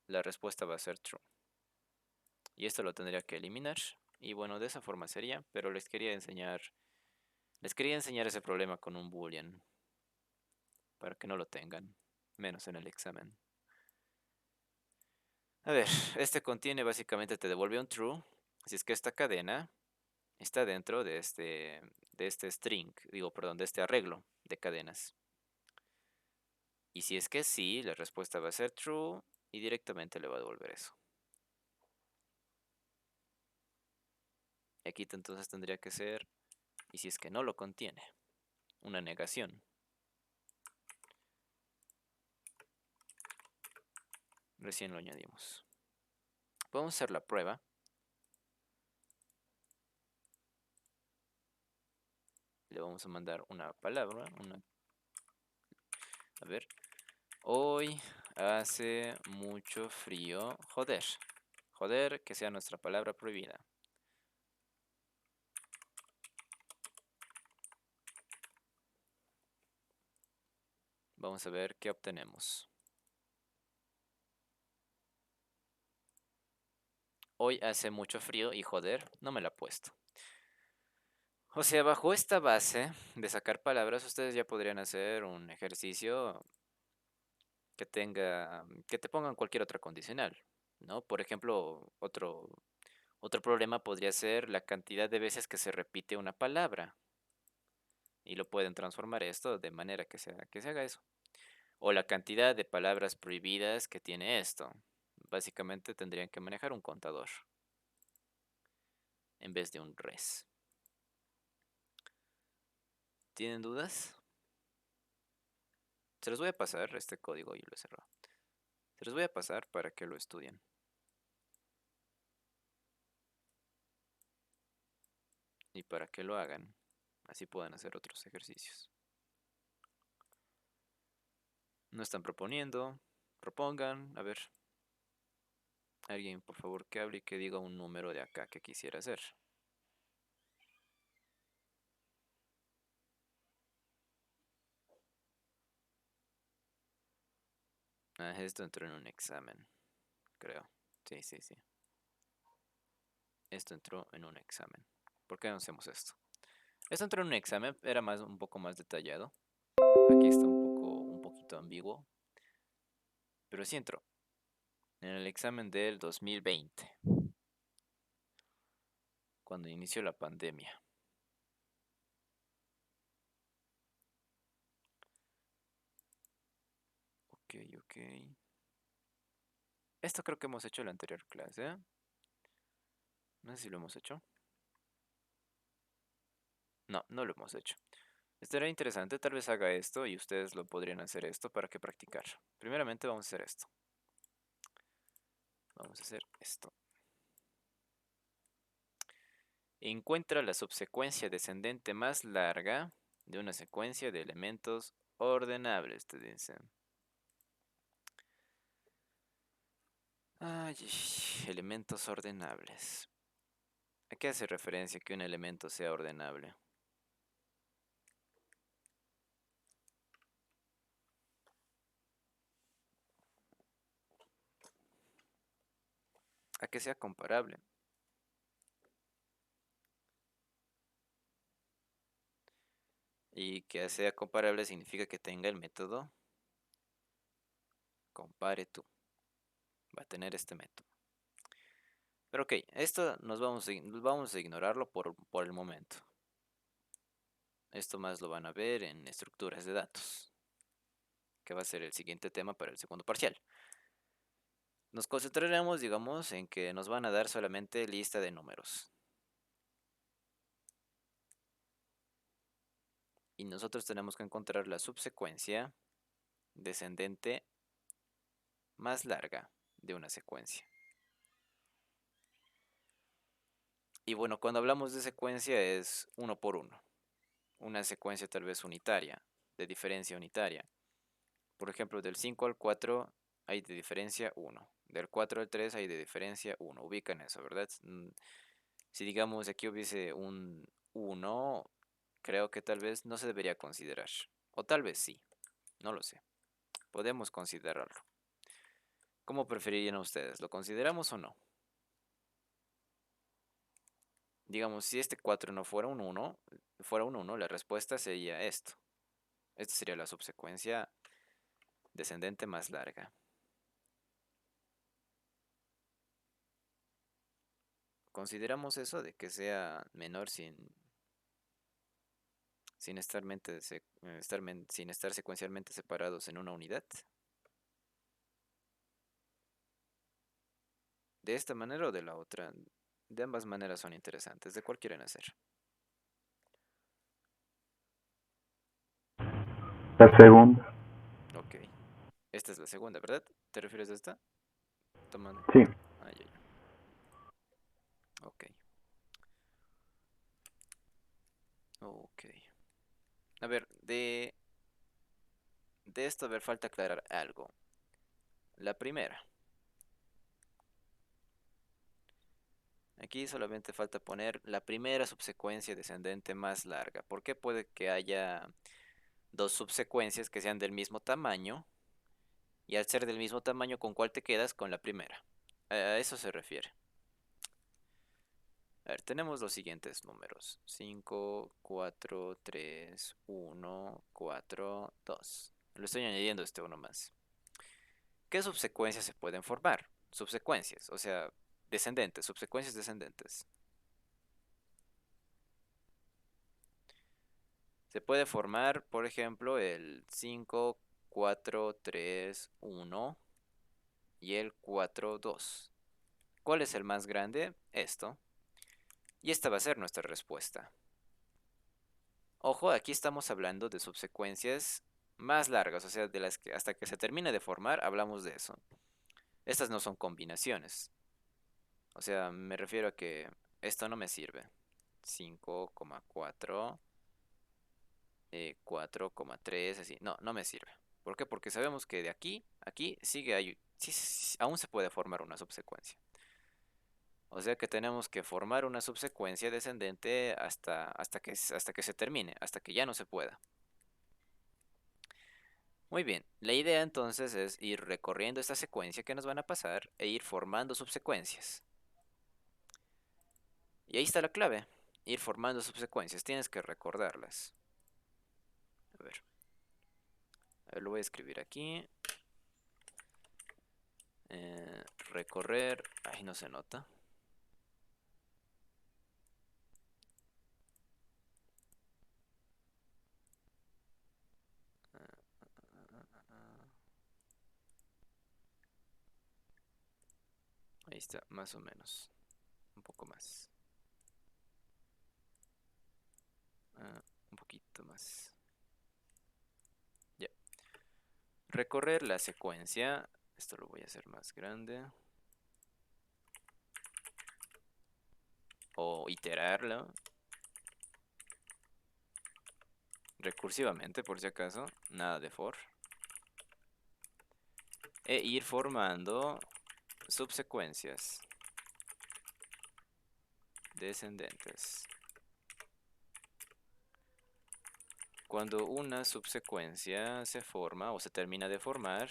la respuesta va a ser true. Y esto lo tendría que eliminar. Y bueno, de esa forma sería, pero les quería enseñar ese problema con un boolean, para que no lo tengan, menos en el examen. A ver, este contiene básicamente te devuelve un true, si es que esta cadena está dentro de este string, digo, perdón, de este arreglo de cadenas. Y si es que sí, la respuesta va a ser true y directamente le va a devolver eso. Y aquí entonces tendría que ser, y si es que no lo contiene, una negación. Recién lo añadimos. Vamos a hacer la prueba. Le vamos a mandar una palabra, a ver. Hoy hace mucho frío. Joder. Joder, que sea nuestra palabra prohibida. Vamos a ver qué obtenemos. Hoy hace mucho frío y joder, no me la ha puesto. O sea, bajo esta base de sacar palabras, ustedes ya podrían hacer un ejercicio que te pongan cualquier otra condicional, ¿no? Por ejemplo, otro problema podría ser la cantidad de veces que se repite una palabra. Y lo pueden transformar esto de manera que se haga eso. O la cantidad de palabras prohibidas que tiene esto. Básicamente tendrían que manejar un contador en vez de un res. ¿Tienen dudas? Se los voy a pasar este código y lo he cerrado. Se los voy a pasar para que lo estudien. Y para que lo hagan. Así puedan hacer otros ejercicios. No están proponiendo. Propongan. A ver. Alguien por favor que hable y que diga un número de acá que quisiera hacer. Ah, esto entró en un examen. Creo. Sí, sí, sí. Esto entró en un examen. ¿Por qué no hacemos esto? Esto entró en un examen, era un poco más detallado. Aquí está un poquito ambiguo. Pero sí entró. En el examen del 2020. Cuando inició la pandemia. Ok, ok. Esto creo que hemos hecho en la anterior clase, ¿eh? No sé si lo hemos hecho. No, no lo hemos hecho. Estaría interesante, tal vez haga esto y ustedes lo podrían hacer esto para que practicar. Primeramente vamos a hacer esto. Vamos a hacer esto. Encuentra la subsecuencia descendente más larga de una secuencia de elementos ordenables, te dice. Ay, elementos ordenables. ¿A qué hace referencia que un elemento sea ordenable? A que sea comparable. Y que sea comparable significa que tenga el método compare tú. Va a tener este método. Pero ok, esto vamos a ignorarlo por el momento. Esto más lo van a ver en estructuras de datos, que va a ser el siguiente tema para el segundo parcial. Nos concentraremos, digamos, en que nos van a dar solamente lista de números. Y nosotros tenemos que encontrar la subsecuencia descendente más larga de una secuencia. Y bueno, cuando hablamos de secuencia es uno por uno. Una secuencia tal vez unitaria, de diferencia unitaria. Por ejemplo, del 5 al 4 hay de diferencia 1. Del 4 al 3 hay de diferencia 1. Ubican eso, ¿verdad? Si digamos aquí hubiese un 1, creo que tal vez no se debería considerar. O tal vez sí, no lo sé. Podemos considerarlo. ¿Cómo preferirían ustedes? ¿Lo consideramos o no? Digamos, si este 4 no fuera un 1, la respuesta sería esto. Esta sería la subsecuencia descendente más larga. Consideramos eso de que sea menor sin estar secuencialmente separados en una unidad. De esta manera o de la otra. De ambas maneras son interesantes. ¿De cuál quieren hacer? La segunda. Ok. Esta es la segunda, ¿verdad? ¿Te refieres a esta? Tomando en Sí. cuenta. Ah, ya, ya. Ok. Ok. A ver, de esto, a ver, falta aclarar algo. La primera. Aquí solamente falta poner la primera subsecuencia descendente más larga. ¿Por qué puede que haya dos subsecuencias que sean del mismo tamaño? Y al ser del mismo tamaño, ¿con cuál te quedas? Con la primera. A eso se refiere. A ver, tenemos los siguientes números. 5, 4, 3, 1, 4, 2. Le estoy añadiendo este uno más. ¿Qué subsecuencias se pueden formar? Subsecuencias, o sea, descendentes, subsecuencias descendentes. Se puede formar, por ejemplo, el 5, 4, 3, 1 y el 4, 2. ¿Cuál es el más grande? Esto. Y esta va a ser nuestra respuesta. Ojo, aquí estamos hablando de subsecuencias más largas, o sea, de las que hasta que se termine de formar hablamos de eso. Estas no son combinaciones. O sea, me refiero a que esto no me sirve. 5,4, 4,3, así. No, no me sirve. ¿Por qué? Porque sabemos que de aquí, aquí sigue ahí, sí, sí, aún se puede formar una subsecuencia. O sea que tenemos que formar una subsecuencia descendente hasta que se termine, hasta que ya no se pueda. Muy bien, la idea entonces es ir recorriendo esta secuencia que nos van a pasar e ir formando subsecuencias. Y ahí está la clave, ir formando subsecuencias, tienes que recordarlas. A ver, lo voy a escribir aquí. Recorrer, ahí no se nota. Ahí está, más o menos, un poco más. Un poquito más. Ya. Recorrer la secuencia. Esto lo voy a hacer más grande. O iterarlo. Recursivamente, por si acaso. Nada de for. E ir formando subsecuencias descendentes. Cuando una subsecuencia se forma o se termina de formar,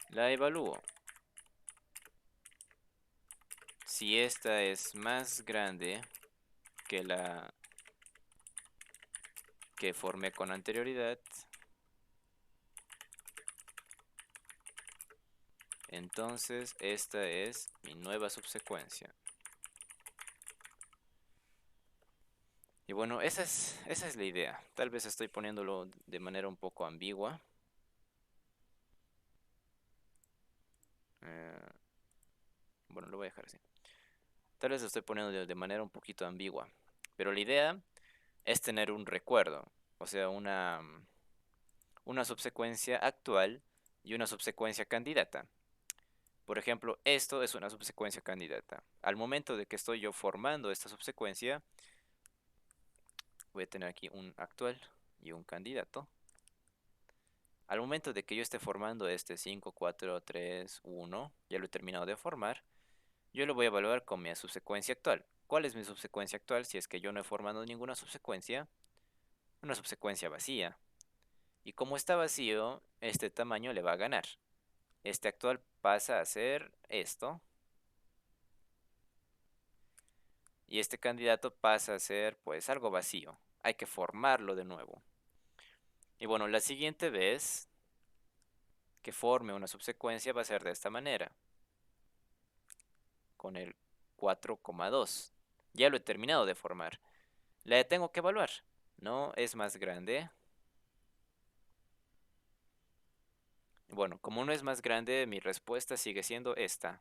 la evalúo. Si esta es más grande que la que formé con anterioridad, entonces esta es mi nueva subsecuencia. Y bueno, esa es la idea. Tal vez estoy poniéndolo de manera un poco ambigua. Eh, bueno, lo voy a dejar así. Tal vez lo estoy poniendo de manera un poquito ambigua. Pero la idea es tener un recuerdo, o sea, una subsecuencia actual y una subsecuencia candidata. Por ejemplo, esto es una subsecuencia candidata. Al momento de que estoy yo formando esta subsecuencia, voy a tener aquí un actual y un candidato. Al momento de que yo esté formando este 5, 4, 3, 1, ya lo he terminado de formar, yo lo voy a evaluar con mi subsecuencia actual. ¿Cuál es mi subsecuencia actual? Si es que yo no he formado ninguna subsecuencia, una subsecuencia vacía. Y como está vacío, este tamaño le va a ganar. Este actual pasa a ser esto. Y este candidato pasa a ser pues algo vacío. Hay que formarlo de nuevo. Y bueno, la siguiente vez que forme una subsecuencia va a ser de esta manera. Con el 4,2. Ya lo he terminado de formar. La tengo que evaluar. No es más grande. Bueno, como no es más grande, mi respuesta sigue siendo esta.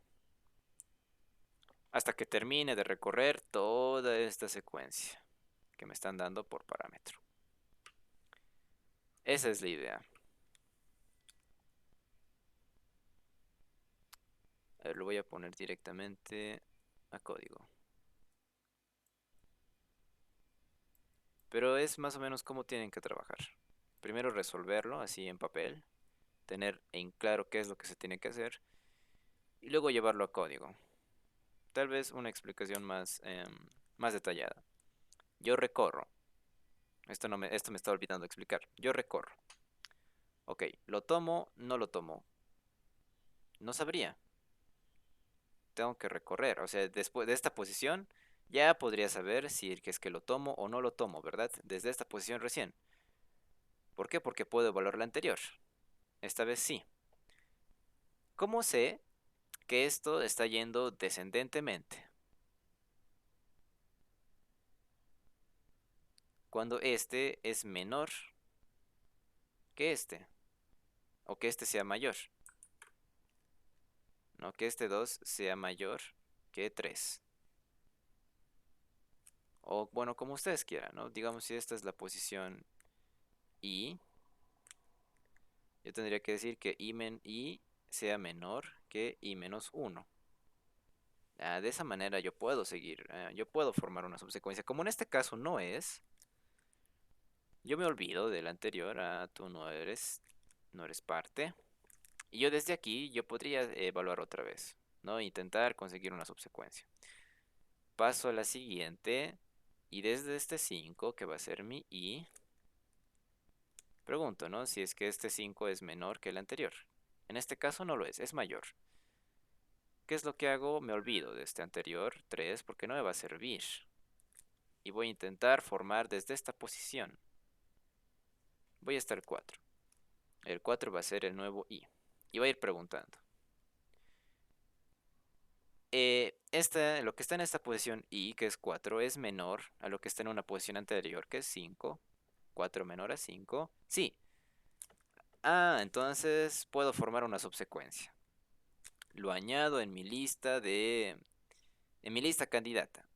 Hasta que termine de recorrer toda esta secuencia que me están dando por parámetro. Esa es la idea. A ver, lo voy a poner directamente a código. Pero es más o menos cómo tienen que trabajar. Primero resolverlo así en papel, tener en claro qué es lo que se tiene que hacer y luego llevarlo a código. Tal vez una explicación más detallada. Yo recorro. Esto me está olvidando explicar. Yo recorro. Ok, ¿lo tomo? No lo tomo. No sabría. Tengo que recorrer. O sea, después de esta posición ya podría saber si es que lo tomo o no lo tomo, ¿verdad? Desde esta posición recién. ¿Por qué? Porque puedo evaluar la anterior. Esta vez sí. ¿Cómo sé que esto está yendo descendentemente? Cuando este es menor que este. O que este sea mayor. No, que este 2 sea mayor que 3. O bueno, como ustedes quieran, ¿no? Digamos si esta es la posición I. Yo tendría que decir que I sea menor que I menos 1. De esa manera yo puedo seguir, yo puedo formar una subsecuencia. Como en este caso no es, yo me olvido del anterior, tú no eres parte. Y yo desde aquí, yo podría evaluar otra vez, ¿no? Intentar conseguir una subsecuencia. Paso a la siguiente, y desde este 5, que va a ser mi I, pregunto, ¿no? Si es que este 5 es menor que el anterior. En este caso no lo es mayor. ¿Qué es lo que hago? Me olvido de este anterior 3 porque no me va a servir. Y voy a intentar formar desde esta posición. Voy a estar 4. El 4 va a ser el nuevo I. Y va a ir preguntando. Lo que está en esta posición I, que es 4, es menor a lo que está en una posición anterior, que es 5. 4 menor a 5. Sí. Entonces puedo formar una subsecuencia. Lo añado en mi lista candidata.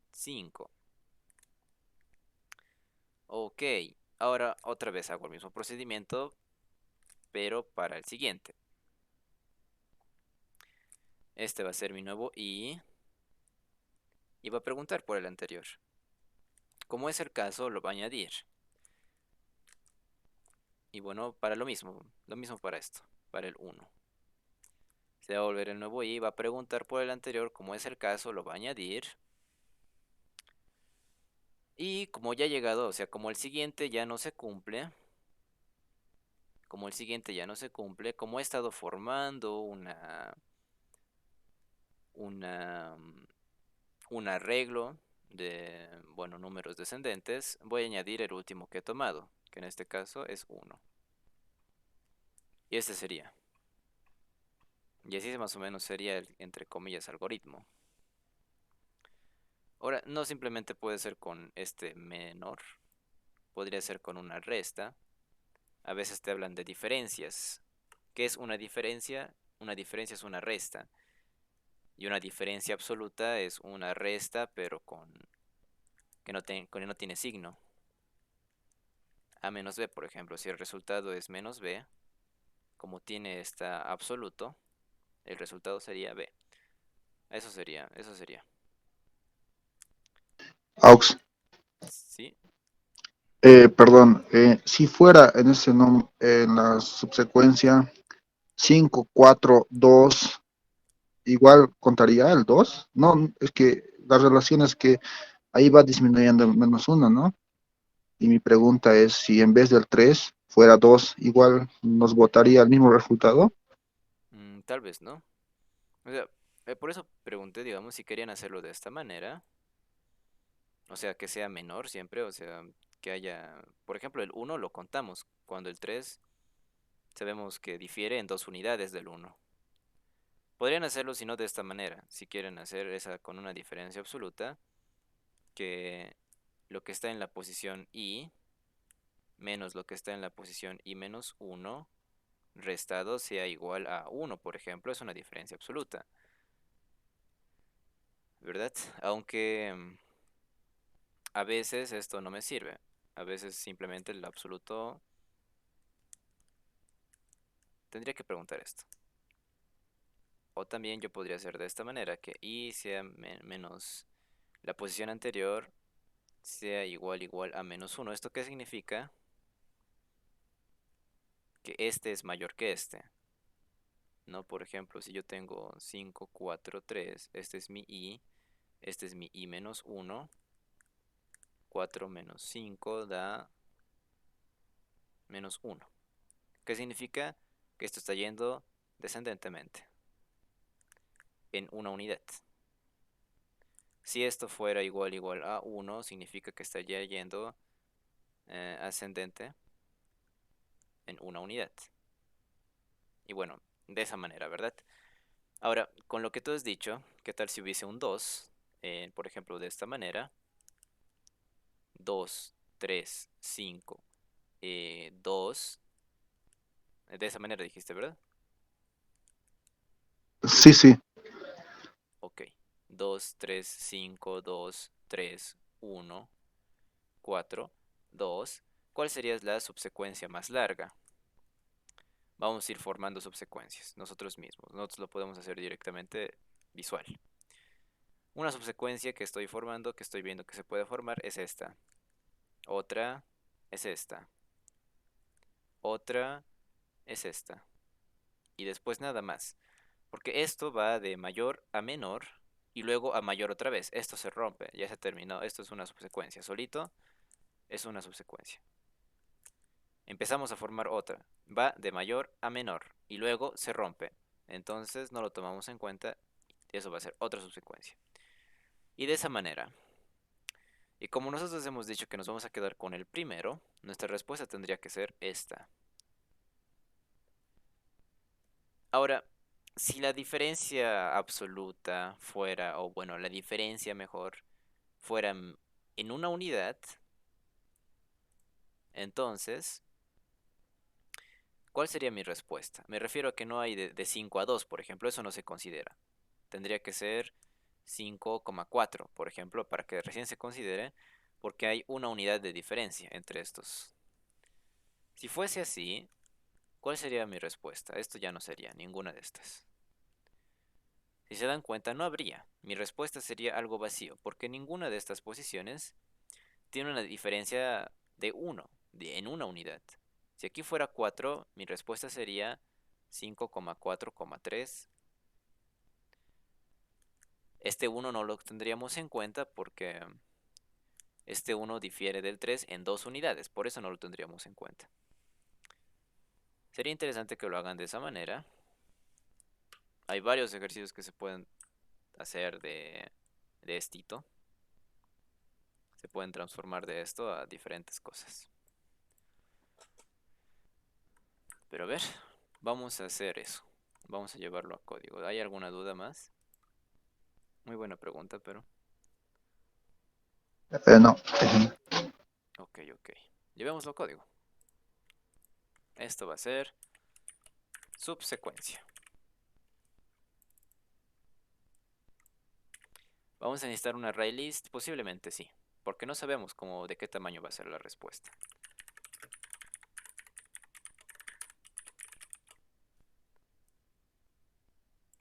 5. Ok. Ahora otra vez hago el mismo procedimiento, pero para el siguiente. Este va a ser mi nuevo I. Y va a preguntar por el anterior. Como es el caso, lo va a añadir. Y bueno, para lo mismo para esto, para el 1. Se va a volver el nuevo I, va a preguntar por el anterior, como es el caso, lo va a añadir. Y como ya ha llegado, o sea, como el siguiente ya no se cumple, como he estado formando una, un arreglo de, bueno, números descendentes, voy a añadir el último que he tomado, que en este caso es 1. Y este sería. Y así más o menos sería el, entre comillas, algoritmo. Ahora, no simplemente puede ser con este menor, podría ser con una resta. A veces te hablan de diferencias. ¿Qué es una diferencia? Una diferencia es una resta. Y una diferencia absoluta es una resta, pero que no tiene signo. A menos b, por ejemplo, si el resultado es menos b, como tiene esta absoluto, el resultado sería b. Eso sería. Aux. ¿Sí? Perdón, si fuera en en la subsecuencia 5 4 2 igual contaría el 2. No, es que la relación es que ahí va disminuyendo el menos uno, ¿no? Y mi pregunta es si en vez del 3 fuera 2 igual nos votaría el mismo resultado. Tal vez, ¿no? O sea, por eso pregunté, digamos, si querían hacerlo de esta manera. O sea, que sea menor siempre, o sea, que haya, por ejemplo, el uno lo contamos, cuando el 3 sabemos que difiere en 2 unidades del uno. Podrían hacerlo si no de esta manera, si quieren hacer esa con una diferencia absoluta, que lo que está en la posición i menos lo que está en la posición i menos uno restado sea igual a uno, por ejemplo, es una diferencia absoluta, ¿verdad? Aunque a veces esto no me sirve, a veces simplemente el absoluto tendría que preguntar esto. O también yo podría hacer de esta manera, que i sea menos la posición anterior sea igual a menos uno. ¿Esto qué significa? Que este es mayor que este, ¿no? Por ejemplo, si yo tengo 5 4 3 este es mi i menos uno, 4 menos 5 da menos uno. ¿Qué significa? Que esto está yendo descendentemente, en una unidad. Si esto fuera igual a uno significa que estaría yendo ascendente en una unidad. Y bueno, de esa manera, ¿verdad? Ahora, con lo que tú has dicho, ¿qué tal si hubiese un 2? Por ejemplo, de esta manera. 2 3 5 2. De esa manera dijiste, ¿verdad? Sí, sí. Ok. 2 3 5 2 3 1 4 2. ¿Cuál sería la subsecuencia más larga? Vamos a ir formando subsecuencias nosotros mismos. Nosotros lo podemos hacer directamente visual. Una subsecuencia que estoy formando, que estoy viendo que se puede formar, es esta. Otra es esta. Otra es esta. Y después nada más. Porque esto va de mayor a menor y luego a mayor otra vez. Esto se rompe, ya se terminó. Esto es una subsecuencia. Solito es una subsecuencia. Empezamos a formar otra. Va de mayor a menor y luego se rompe. Entonces no lo tomamos en cuenta y eso va a ser otra subsecuencia. Y de esa manera. Y como nosotros hemos dicho que nos vamos a quedar con el primero, nuestra respuesta tendría que ser esta. Ahora, si la diferencia absoluta fuera, o bueno, la diferencia mejor, fuera en una unidad, entonces, ¿cuál sería mi respuesta? Me refiero a que no hay de 5 a 2, por ejemplo, eso no se considera. Tendría que ser 5,4, por ejemplo, para que recién se considere, porque hay una unidad de diferencia entre estos. Si fuese así, ¿cuál sería mi respuesta? Esto ya no sería ninguna de estas. Si se dan cuenta, no habría. Mi respuesta sería algo vacío, porque ninguna de estas posiciones tiene una diferencia de 1, en una unidad. Si aquí fuera 4, mi respuesta sería 5,4,3. Este 1 no lo tendríamos en cuenta porque este 1 difiere del 3 en 2 unidades, por eso no lo tendríamos en cuenta. Sería interesante que lo hagan de esa manera. Hay varios ejercicios que se pueden hacer de estito. Se pueden transformar de esto a diferentes cosas. Pero a ver, vamos a hacer eso. Vamos a llevarlo a código. ¿Hay alguna duda más? Muy buena pregunta, pero... No. Ok, ok. Llevémoslo a código. Esto va a ser subsecuencia. ¿Vamos a necesitar un array list? Posiblemente sí. porque no sabemos cómo, de qué tamaño va a ser la respuesta.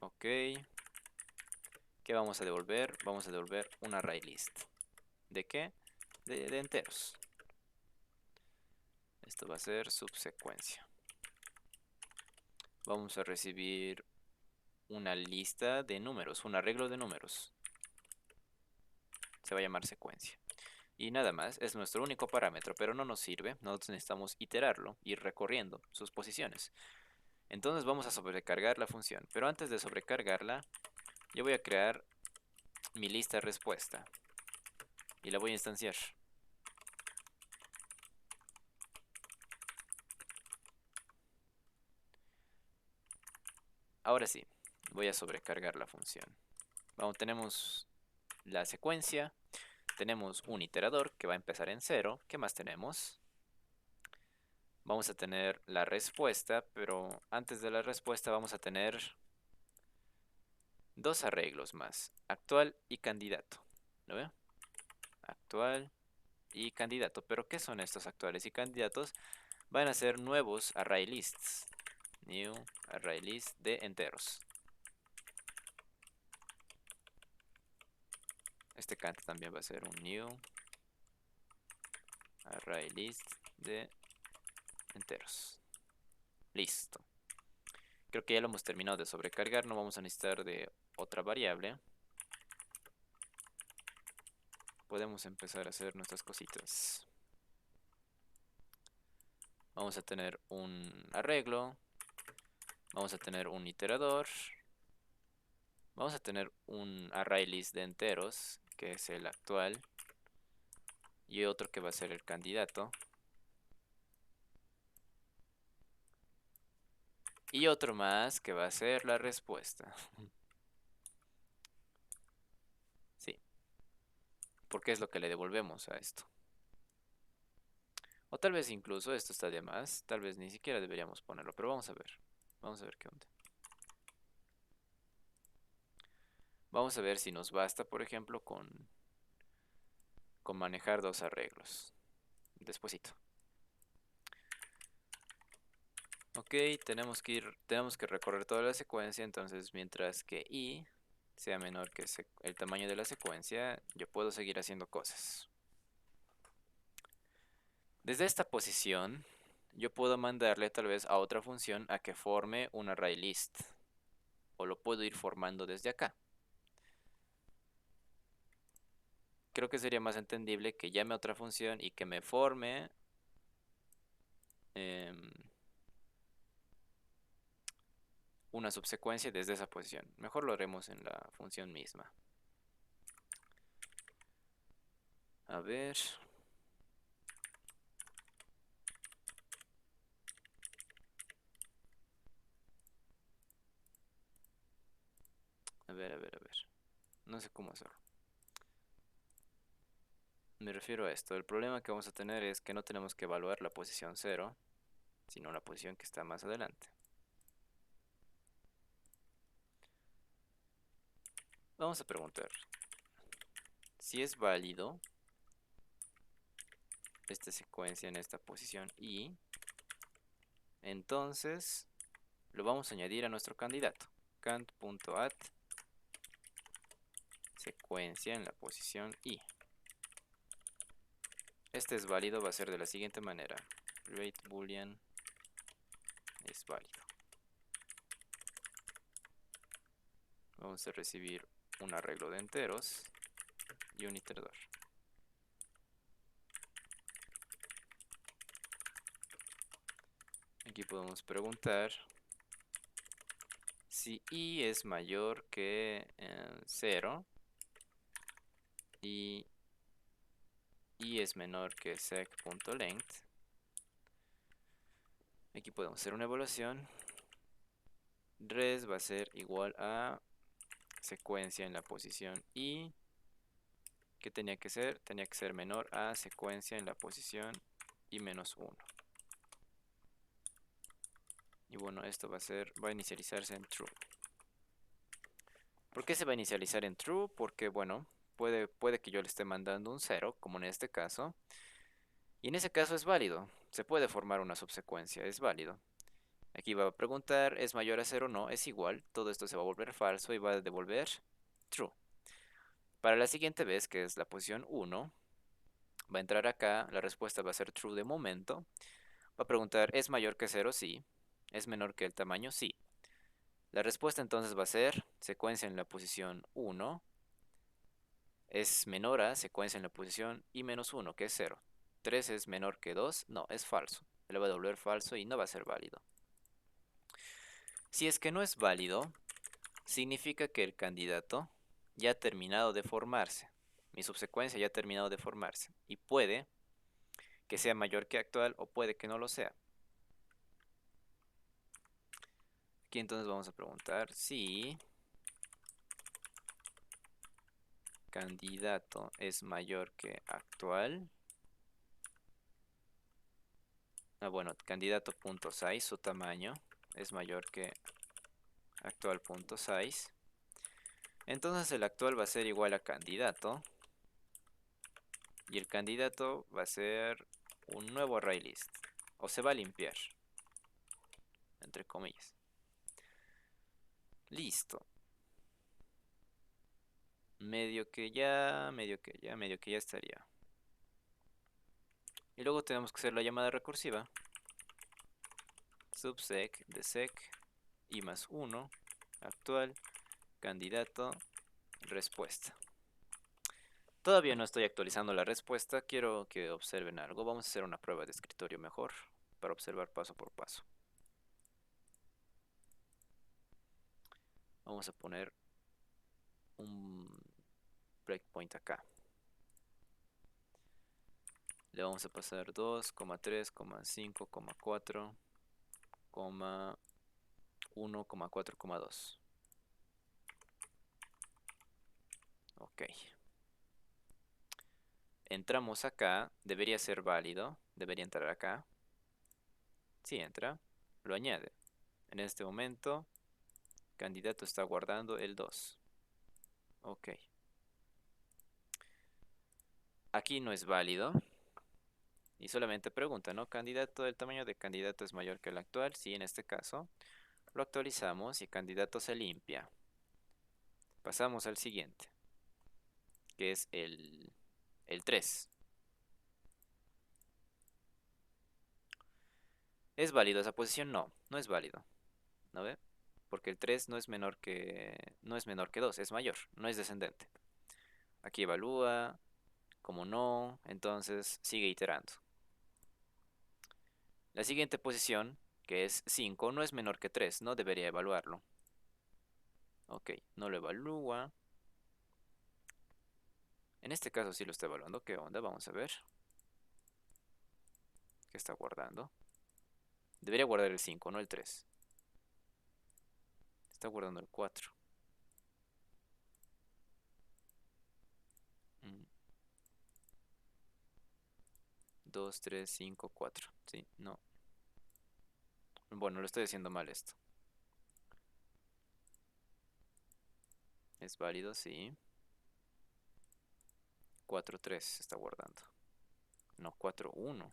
Ok. ¿Qué vamos a devolver? Vamos a devolver un array list. ¿De qué? De enteros. Esto va a ser subsecuencia. Vamos a recibir una lista de números, un arreglo de números. Se va a llamar secuencia. Y nada más, es nuestro único parámetro, pero no nos sirve. Nosotros necesitamos iterarlo, ir recorriendo sus posiciones. Entonces vamos a sobrecargar la función. Pero antes de sobrecargarla, yo voy a crear mi lista respuesta. Y la voy a instanciar. Ahora sí, voy a sobrecargar la función. Vamos, tenemos la secuencia. Tenemos un iterador que va a empezar en 0. ¿Qué más tenemos? Vamos a tener la respuesta, pero antes de la respuesta vamos a tener dos arreglos más, actual y candidato. ¿Lo veo? Actual y candidato. ¿Pero qué son estos actuales y candidatos? Van a ser nuevos array lists. New array list de enteros. Este cant también va a ser un new array list de enteros. Listo. Creo que ya lo hemos terminado de sobrecargar. No vamos a necesitar de otra variable. Podemos empezar a hacer nuestras cositas. Vamos a tener un arreglo. Vamos a tener un iterador. Vamos a tener un array list de enteros, que es el actual. Y otro que va a ser el candidato. Y otro más que va a ser la respuesta. Sí, porque es lo que le devolvemos a esto. O tal vez incluso esto está de más. Tal vez ni siquiera deberíamos ponerlo, pero vamos a ver. Vamos a ver qué onda. Vamos a ver si nos basta, por ejemplo, con manejar dos arreglos. Despuesito. Ok, tenemos que recorrer toda la secuencia, entonces mientras que i sea menor que el tamaño de la secuencia, yo puedo seguir haciendo cosas. Desde esta posición, yo puedo mandarle tal vez a otra función a que forme un array list. O lo puedo ir formando desde acá. Creo que sería más entendible que llame a otra función y que me forme em, una subsecuencia desde esa posición. Mejor lo haremos en la función misma. A ver. A ver, a ver, a ver. No sé cómo hacerlo. Me refiero a esto. El problema que vamos a tener es que no tenemos que evaluar la posición 0, sino la posición que está más adelante. Vamos a preguntar si es válido esta secuencia en esta posición y entonces lo vamos a añadir a nuestro candidato. Cant.add secuencia en la posición i. Este es válido, va a ser de la siguiente manera. Rate boolean es válido. Vamos a recibir un arreglo de enteros y un iterador. Aquí podemos preguntar si i es mayor que 0 y i es menor que sec.length. Aquí podemos hacer una evaluación. Res va a ser igual a secuencia en la posición i. ¿Qué tenía que ser? Tenía que ser menor a secuencia en la posición i menos 1. Y bueno, esto va a inicializarse en true. ¿Por qué se va a inicializar en true? Porque bueno, puede que yo le esté mandando un 0, como en este caso. Y en ese caso es válido. Se puede formar una subsecuencia, es válido. Aquí va a preguntar, ¿es mayor a 0? No, es igual. Todo esto se va a volver falso y va a devolver true. Para la siguiente vez, que es la posición 1, va a entrar acá, la respuesta va a ser true de momento. Va a preguntar, ¿es mayor que 0? Sí. ¿Es menor que el tamaño? Sí. La respuesta entonces va a ser secuencia en la posición 1. Es menor a secuencia en la posición y menos 1, que es 0. 3 es menor que 2, no, es falso. Le va a devolver falso y no va a ser válido. Si es que no es válido, significa que el candidato ya ha terminado de formarse. Mi subsecuencia ya ha terminado de formarse. Y puede que sea mayor que actual o puede que no lo sea. Aquí entonces vamos a preguntar si candidato es mayor que actual. Bueno, candidato.size, su tamaño, es mayor que actual.size. Entonces el actual va a ser igual a candidato. Y el candidato va a ser un nuevo array list. O se va a limpiar. Entre comillas. Listo. Medio que ya, medio que ya, medio que ya estaría. Y luego tenemos que hacer la llamada recursiva. Subsec de sec i más 1 actual candidato respuesta. Todavía no estoy actualizando la respuesta, quiero que observen algo. Vamos a hacer una prueba de escritorio mejor para observar paso por paso. Vamos a poner un breakpoint acá. Le vamos a pasar 2,3, 5, 4, 1, 4, 2. Ok. Entramos acá, debería ser válido, debería entrar acá. Si entra, lo añade. En este momento, candidato está guardando el 2. Ok. Aquí no es válido. Y solamente pregunta, ¿no? Candidato, el tamaño de candidato es mayor que el actual. Sí, en este caso. Lo actualizamos y candidato se limpia. Pasamos al siguiente, que es el 3. ¿Es válido esa posición? No, no es válido. ¿No ve? Porque el 3 no es menor que 2, es mayor, no es descendente. Aquí evalúa, como no, entonces sigue iterando. La siguiente posición, que es 5, no es menor que 3, no debería evaluarlo. Ok, no lo evalúa. En este caso sí lo está evaluando. ¿Qué onda? Vamos a ver. ¿Qué está guardando? Debería guardar el 5, no el 3. Está guardando el 4. 2, 3, 5, 4. Sí, no. Bueno, lo estoy haciendo mal esto. Es válido, sí. 4, 3 está guardando. No, 4, 1.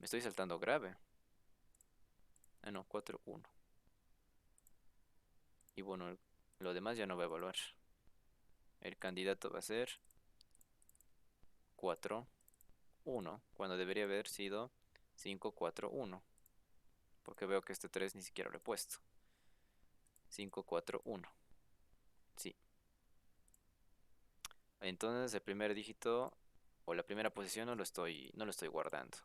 Me estoy saltando grave. Ah, no, 4, 1. Y bueno, lo demás ya no va a evaluar. El candidato va a ser 4, 1, cuando debería haber sido 5, 4, 1. Porque veo que este 3 ni siquiera lo he puesto. 5, 4, 1. Sí. Entonces el primer dígito o la primera posición no lo estoy guardando.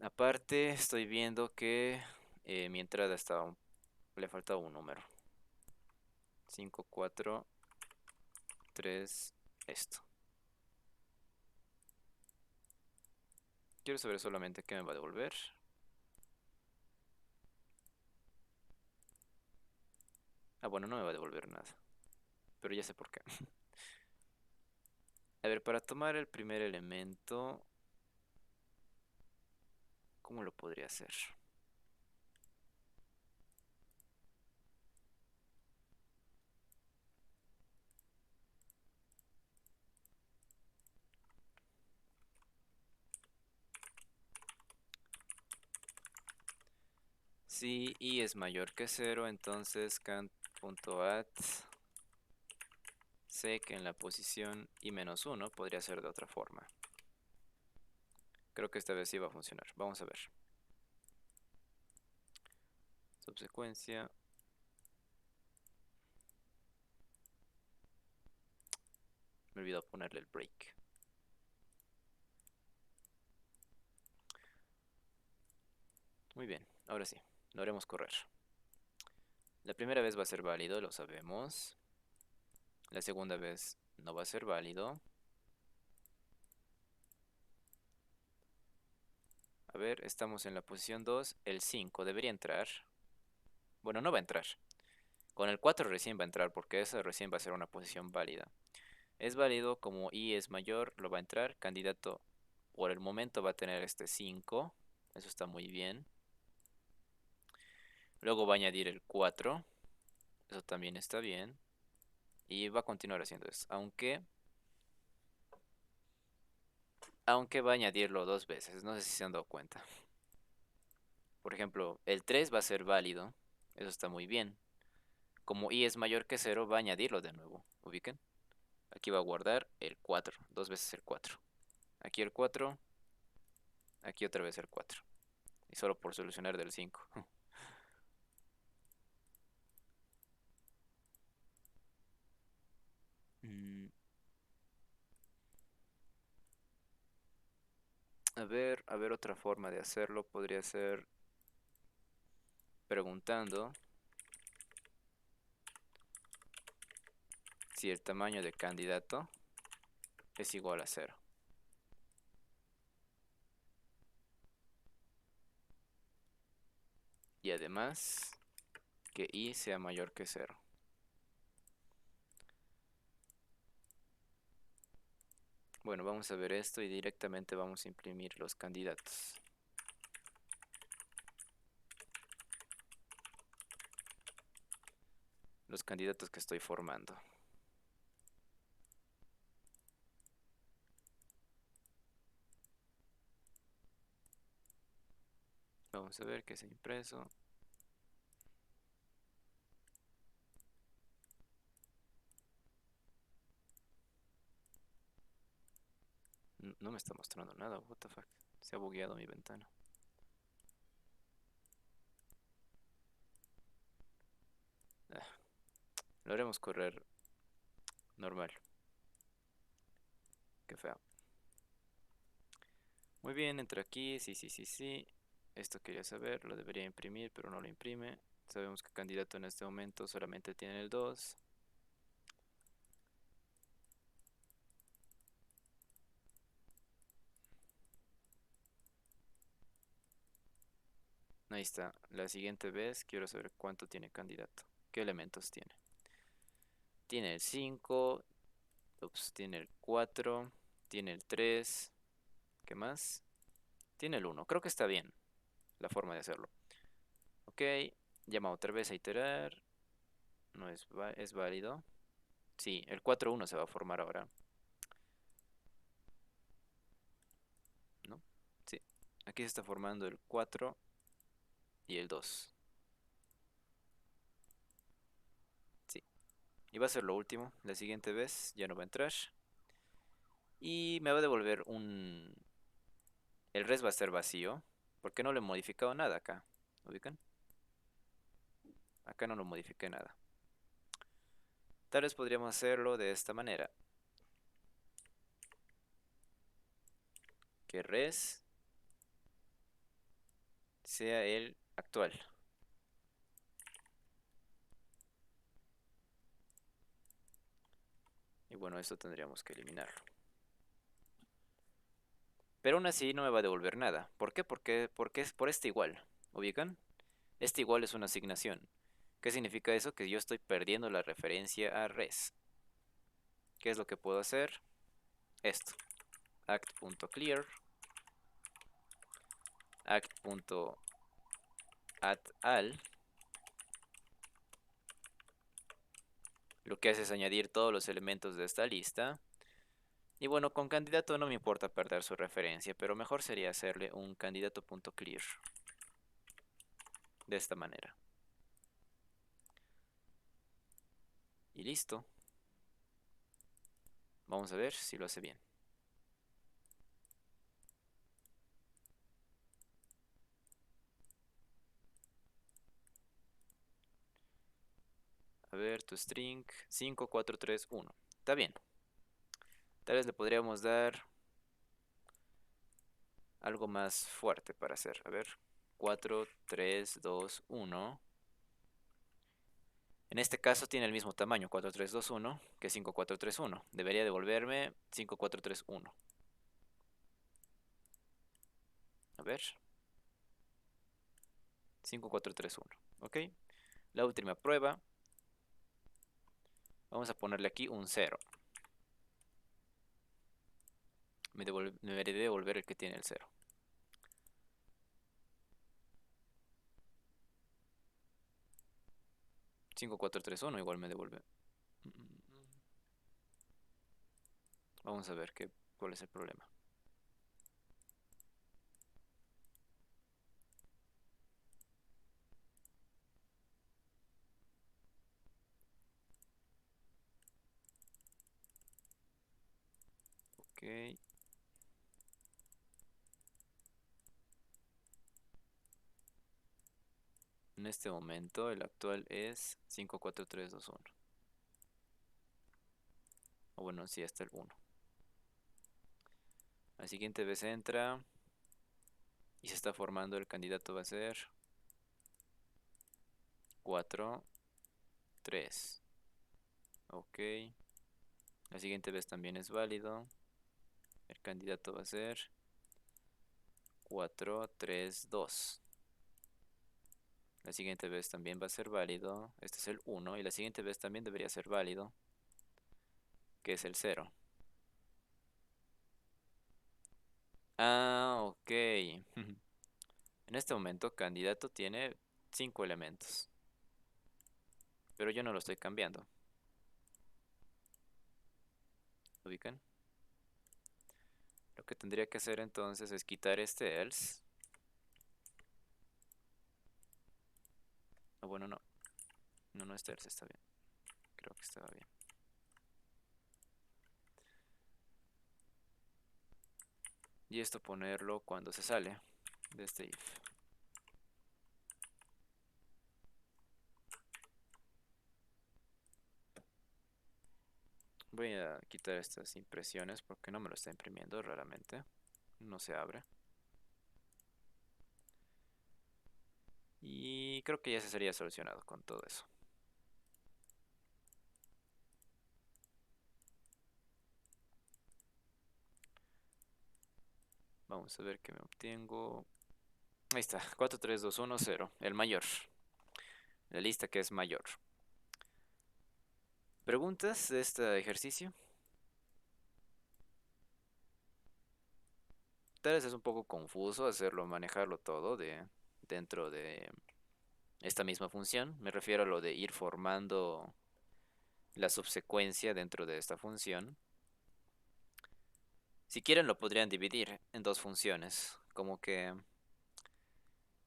Aparte, estoy viendo que mi entrada le falta un número. 5, 4, 3, esto. Quiero saber solamente qué me va a devolver. Ah, bueno, no me va a devolver nada. Pero ya sé por qué. A ver, para tomar el primer elemento, ¿cómo lo podría hacer? Si i es mayor que 0, entonces cant.add sé que en la posición i-1 podría ser de otra forma. Creo que esta vez sí va a funcionar. Vamos a ver. Subsecuencia. Me olvidó ponerle el break. Muy bien, ahora sí, lo haremos correr. La primera vez va a ser válido, lo sabemos. La segunda vez no va a ser válido. A ver, estamos en la posición 2. El 5 debería entrar. Bueno, no va a entrar. Con el 4 recién va a entrar porque esa recién va a ser una posición válida. Es válido, como i es mayor, lo va a entrar. Candidato por el momento va a tener este 5. Eso está muy bien. Luego va a añadir el 4. Eso también está bien. Y va a continuar haciendo eso. Aunque va a añadirlo dos veces. No sé si se han dado cuenta. Por ejemplo, el 3 va a ser válido. Eso está muy bien. Como i es mayor que 0, va a añadirlo de nuevo. ¿Ubiquen? Aquí va a guardar el 4. Dos veces el 4. Aquí el 4. Aquí otra vez el 4. Y solo por solucionar del 5. Mm, a ver otra forma de hacerlo. Podría ser preguntando si el tamaño de candidato es igual a 0. Y además que i sea mayor que 0. Bueno, vamos a ver esto y directamente vamos a imprimir los candidatos. Los candidatos que estoy formando. Vamos a ver que se ha impreso. No me está mostrando nada, what the fuck. Se ha bugueado mi ventana. Ah, lo haremos correr normal. Qué feo. Muy bien, entra aquí. Sí, sí, sí, sí. Esto quería saber, lo debería imprimir, pero no lo imprime. Sabemos que candidato en este momento solamente tiene el 2. Ahí está. La siguiente vez quiero saber cuánto tiene candidato. ¿Qué elementos tiene? Tiene el 5. Ups, tiene el 4. Tiene el 3. ¿Qué más? Tiene el 1. Creo que está bien la forma de hacerlo. Ok. Llama otra vez a iterar. No es válido. Sí, el 4-1 se va a formar ahora. ¿No? Sí. Aquí se está formando el 4 y el 2. Sí. Y va a ser lo último. La siguiente vez ya no va a entrar. Y me va a devolver un... El res va a estar vacío. Porque no le he modificado nada acá. ¿Ubican? Acá no lo modifiqué nada. Tal vez podríamos hacerlo de esta manera. Que res sea el actual. Y bueno, esto tendríamos que eliminarlo. Pero aún así no me va a devolver nada. ¿Por qué? Porque es por este igual. ¿Ubican? Este igual es una asignación. ¿Qué significa eso? Que yo estoy perdiendo la referencia a res. ¿Qué es lo que puedo hacer? Esto. Act.clear. Act.addAll. Lo que hace es añadir todos los elementos de esta lista. Y bueno, con candidato no me importa perder su referencia, pero mejor sería hacerle un candidato.clear. de esta manera. Y listo. Vamos a ver si lo hace bien. A ver, tu string 5431. Está bien. Tal vez le podríamos dar algo más fuerte para hacer. A ver, 4, 3, 2, 1. En este caso tiene el mismo tamaño, 4, 3, 2, 1, que 5, 4, 3, 1. Debería devolverme 5, 4, 3, 1. A ver, 5, 4, 3, 1. ¿Ok? La última prueba. Vamos a ponerle aquí un 0. Me debería devolver el que tiene el 0. 5, 4, 3, 1 igual me devuelve. Vamos a ver cuál es el problema. Ok. En este momento el actual es 5, 4, 3, 2, 1. O bueno, sí, hasta el 1. La siguiente vez entra y se está formando. El candidato va a ser 4, 3. Ok. La siguiente vez también es válido. El candidato va a ser 4, 3, 2. La siguiente vez también va a ser válido. Este es el 1. Y la siguiente vez también debería ser válido, que es el 0. Ah, ok. En este momento, candidato tiene 5 elementos. Pero yo no lo estoy cambiando. ¿Lo ubican? Lo que tendría que hacer entonces es quitar este else. Ah, bueno, no. No, no, este else está bien. Creo que estaba bien. Y esto ponerlo cuando se sale de este if. Voy a quitar estas impresiones porque no me lo está imprimiendo raramente. No se abre. Y creo que ya se sería solucionado con todo eso. Vamos a ver qué me obtengo. Ahí está, 4, 3, 2, 1, 0. El mayor. La lista que es mayor. ¿Preguntas de este ejercicio? Tal vez es un poco confuso hacerlo, manejarlo todo dentro de esta misma función. Me refiero a lo de ir formando la subsecuencia dentro de esta función. Si quieren lo podrían dividir en dos funciones. Como que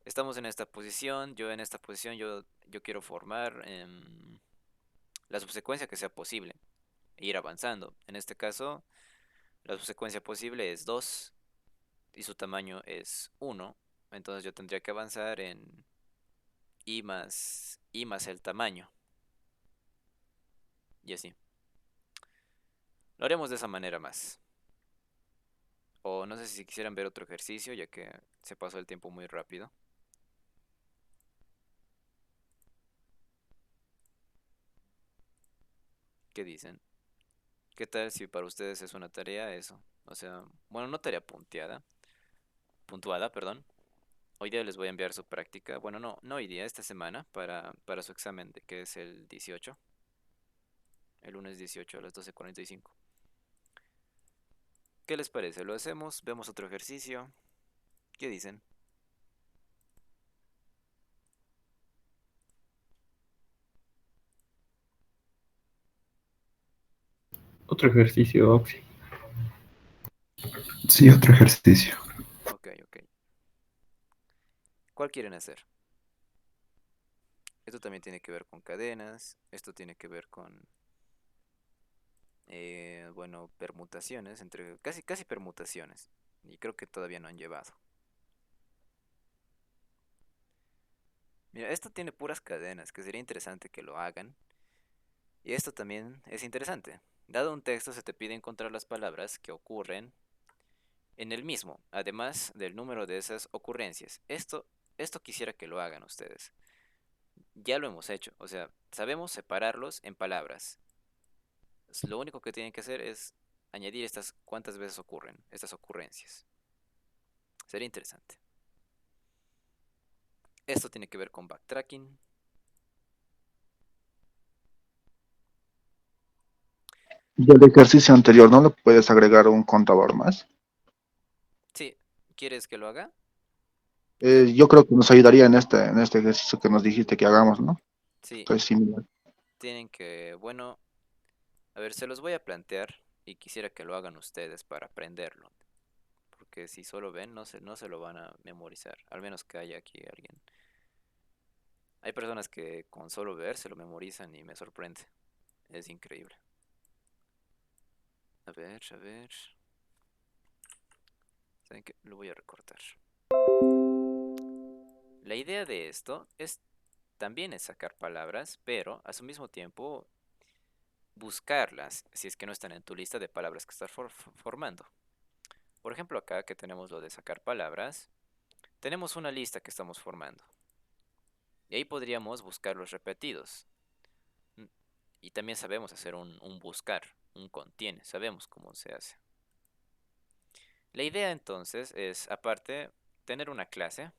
estamos en esta posición, yo en esta posición, yo quiero formar la subsecuencia que sea posible e ir avanzando. En este caso, la subsecuencia posible es 2 y su tamaño es 1. Entonces yo tendría que avanzar en i más el tamaño. Y así. Lo haremos de esa manera más. O no sé si quisieran ver otro ejercicio, ya que se pasó el tiempo muy rápido. ¿Qué dicen? ¿Qué tal si para ustedes es una tarea eso? O sea, bueno, no tarea puntuada, perdón. Hoy día les voy a enviar su práctica. Bueno, no hoy día, esta semana, para su examen, que es el 18. El lunes 18 a las 12:45. ¿Qué les parece? ¿Lo hacemos? ¿Vemos otro ejercicio? ¿Qué dicen? Otro ejercicio, Oxy. Sí, otro ejercicio. Ok, ok. ¿Cuál quieren hacer? Esto también tiene que ver con cadenas. Esto tiene que ver con, bueno, permutaciones, entre casi permutaciones. Y creo que todavía no han llevado. Mira, esto tiene puras cadenas, que sería interesante que lo hagan. Y esto también es interesante. Dado un texto, se te pide encontrar las palabras que ocurren en el mismo, además del número de esas ocurrencias. Esto quisiera que lo hagan ustedes. Ya lo hemos hecho, o sea, sabemos separarlos en palabras. Lo único que tienen que hacer es añadir estas cuántas veces ocurren, estas ocurrencias. Sería interesante. Esto tiene que ver con backtracking. Y el ejercicio anterior, ¿no le puedes agregar un contador más? Sí, ¿quieres que lo haga? Te- Yo creo que nos ayudaría en este ejercicio que nos dijiste que hagamos, ¿no? Sí, Entonces, similar. tienen que, bueno, a ver, se los voy a plantear y quisiera que lo hagan ustedes para aprenderlo. Porque si solo ven, no se lo van a memorizar. Al menos que haya aquí alguien. Hay personas que con solo ver se lo memorizan y me sorprende. Es increíble. A ver, a ver. ¿Saben qué? Lo voy a recortar. La idea de esto es también es sacar palabras, pero a su mismo tiempo buscarlas si es que no están en tu lista de palabras que estás formando. Por ejemplo, acá que tenemos lo de sacar palabras, tenemos una lista que estamos formando. Y ahí podríamos buscar los repetidos. Mm, Y también sabemos hacer un buscar, un contiene, sabemos cómo se hace. La idea entonces es, aparte, tener una clase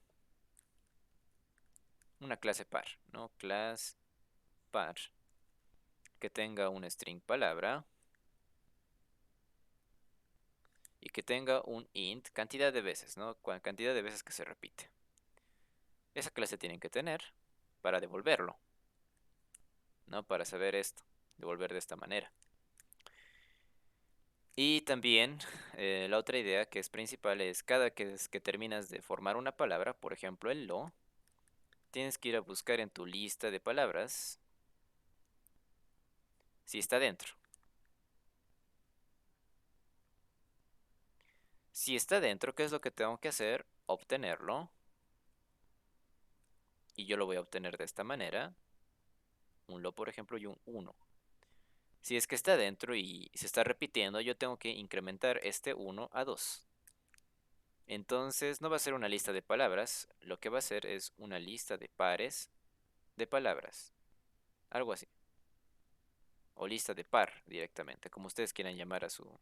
par, ¿no? Class par, que tenga un string palabra y que tenga un int cantidad de veces, ¿no? Cantidad de veces que se repite. Esa clase tienen que tener para devolverlo, ¿no? Para saber esto, devolver de esta manera. Y también la otra idea que es principal es cada que terminas de formar una palabra, por ejemplo el lo, tienes que ir a buscar en tu lista de palabras si está dentro. Si está dentro, ¿qué es lo que tengo que hacer? Obtenerlo. Y yo lo voy a obtener de esta manera. Un lo, por ejemplo, y un uno. Si es que está dentro y se está repitiendo, yo tengo que incrementar este uno a 2. Entonces no va a ser una lista de palabras, lo que va a ser es una lista de pares de palabras. Algo así. O lista de par directamente, como ustedes quieran llamar a su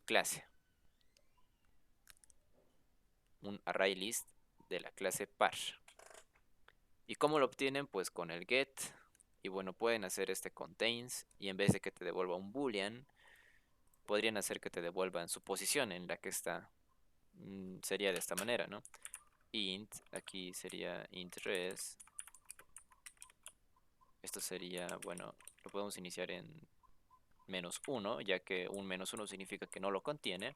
clase. Un array list de la clase par. ¿Y cómo lo obtienen? Pues con el get. Y bueno, pueden hacer este contains y en vez de que te devuelva un boolean, podrían hacer que te devuelvan su posición en la que está. Sería de esta manera, ¿no? Int, aquí sería int res. Esto sería, bueno, lo podemos iniciar en -1, ya que un -1 significa que no lo contiene.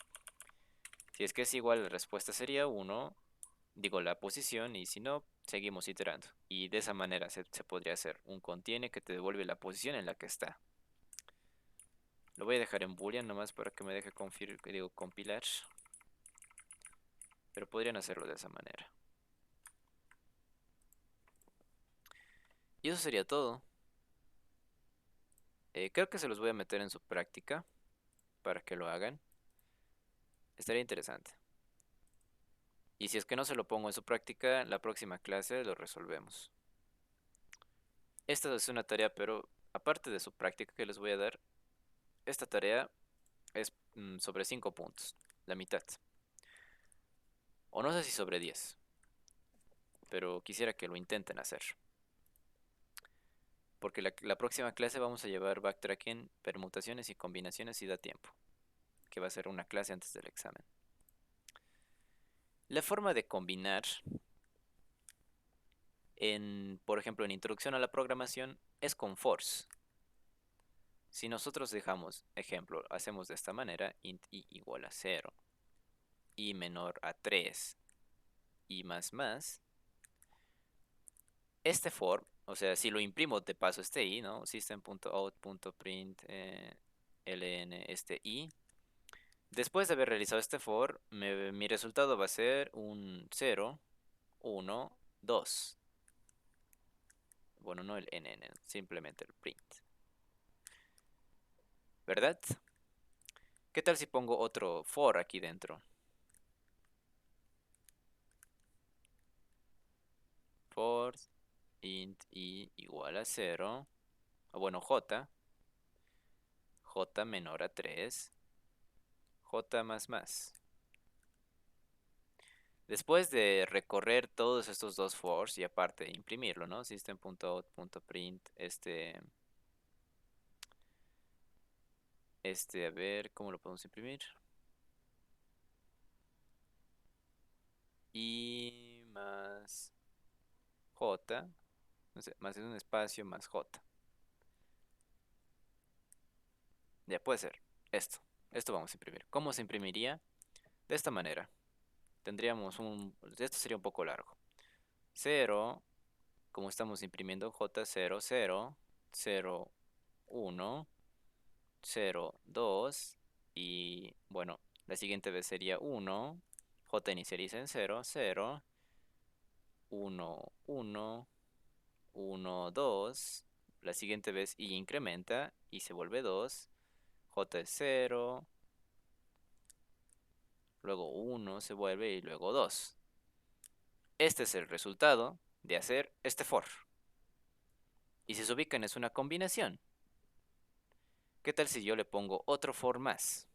Si es que es igual, la respuesta sería 1, digo la posición, y si no, seguimos iterando. Y de esa manera se podría hacer un contiene que te devuelve la posición en la que está. Lo voy a dejar en boolean nomás para que me deje compilar. Pero podrían hacerlo de esa manera. Y eso sería todo. Creo que se los voy a meter en su práctica para que lo hagan. Estaría interesante. Y si es que no se lo pongo en su práctica, la próxima clase lo resolvemos. Esta es una tarea, pero aparte de su práctica que les voy a dar, esta tarea es sobre 5 puntos, la mitad. O no sé si sobre 10, pero quisiera que lo intenten hacer. Porque la próxima clase vamos a llevar backtracking, permutaciones y combinaciones y da tiempo. Que va a ser una clase antes del examen. La forma de combinar, por ejemplo, en Introducción a la Programación, es con force. Si nosotros dejamos, ejemplo, hacemos de esta manera, int i igual a 0, i menor a 3, i más más, este for, o sea, si lo imprimo te paso este i, ¿no? System.out.print ln este i. Después de haber realizado este for, mi resultado va a ser un 0, 1, 2. Bueno, no el nn, simplemente el print. ¿Verdad? ¿Qué tal si pongo otro for aquí dentro? For int i igual a 0. O bueno, j menor a 3, j más más. Después de recorrer todos estos dos fors y aparte de imprimirlo, ¿no? System.out.print a ver, ¿cómo lo podemos imprimir? Y más j, no sé, más es un espacio más j. Ya puede ser esto. Esto vamos a imprimir. ¿Cómo se imprimiría? De esta manera. Tendríamos esto sería un poco largo. 0, como estamos imprimiendo j, 0, 0, 0, 1, 0, 2 y bueno, la siguiente vez sería 1, j inicializa en 0, 0, 1, 1, 1, 2, la siguiente vez y incrementa y se vuelve 2, j es 0, luego 1 se vuelve y luego 2. Este es el resultado de hacer este for. Y si se ubican es una combinación. ¿Qué tal si yo le pongo otro for más?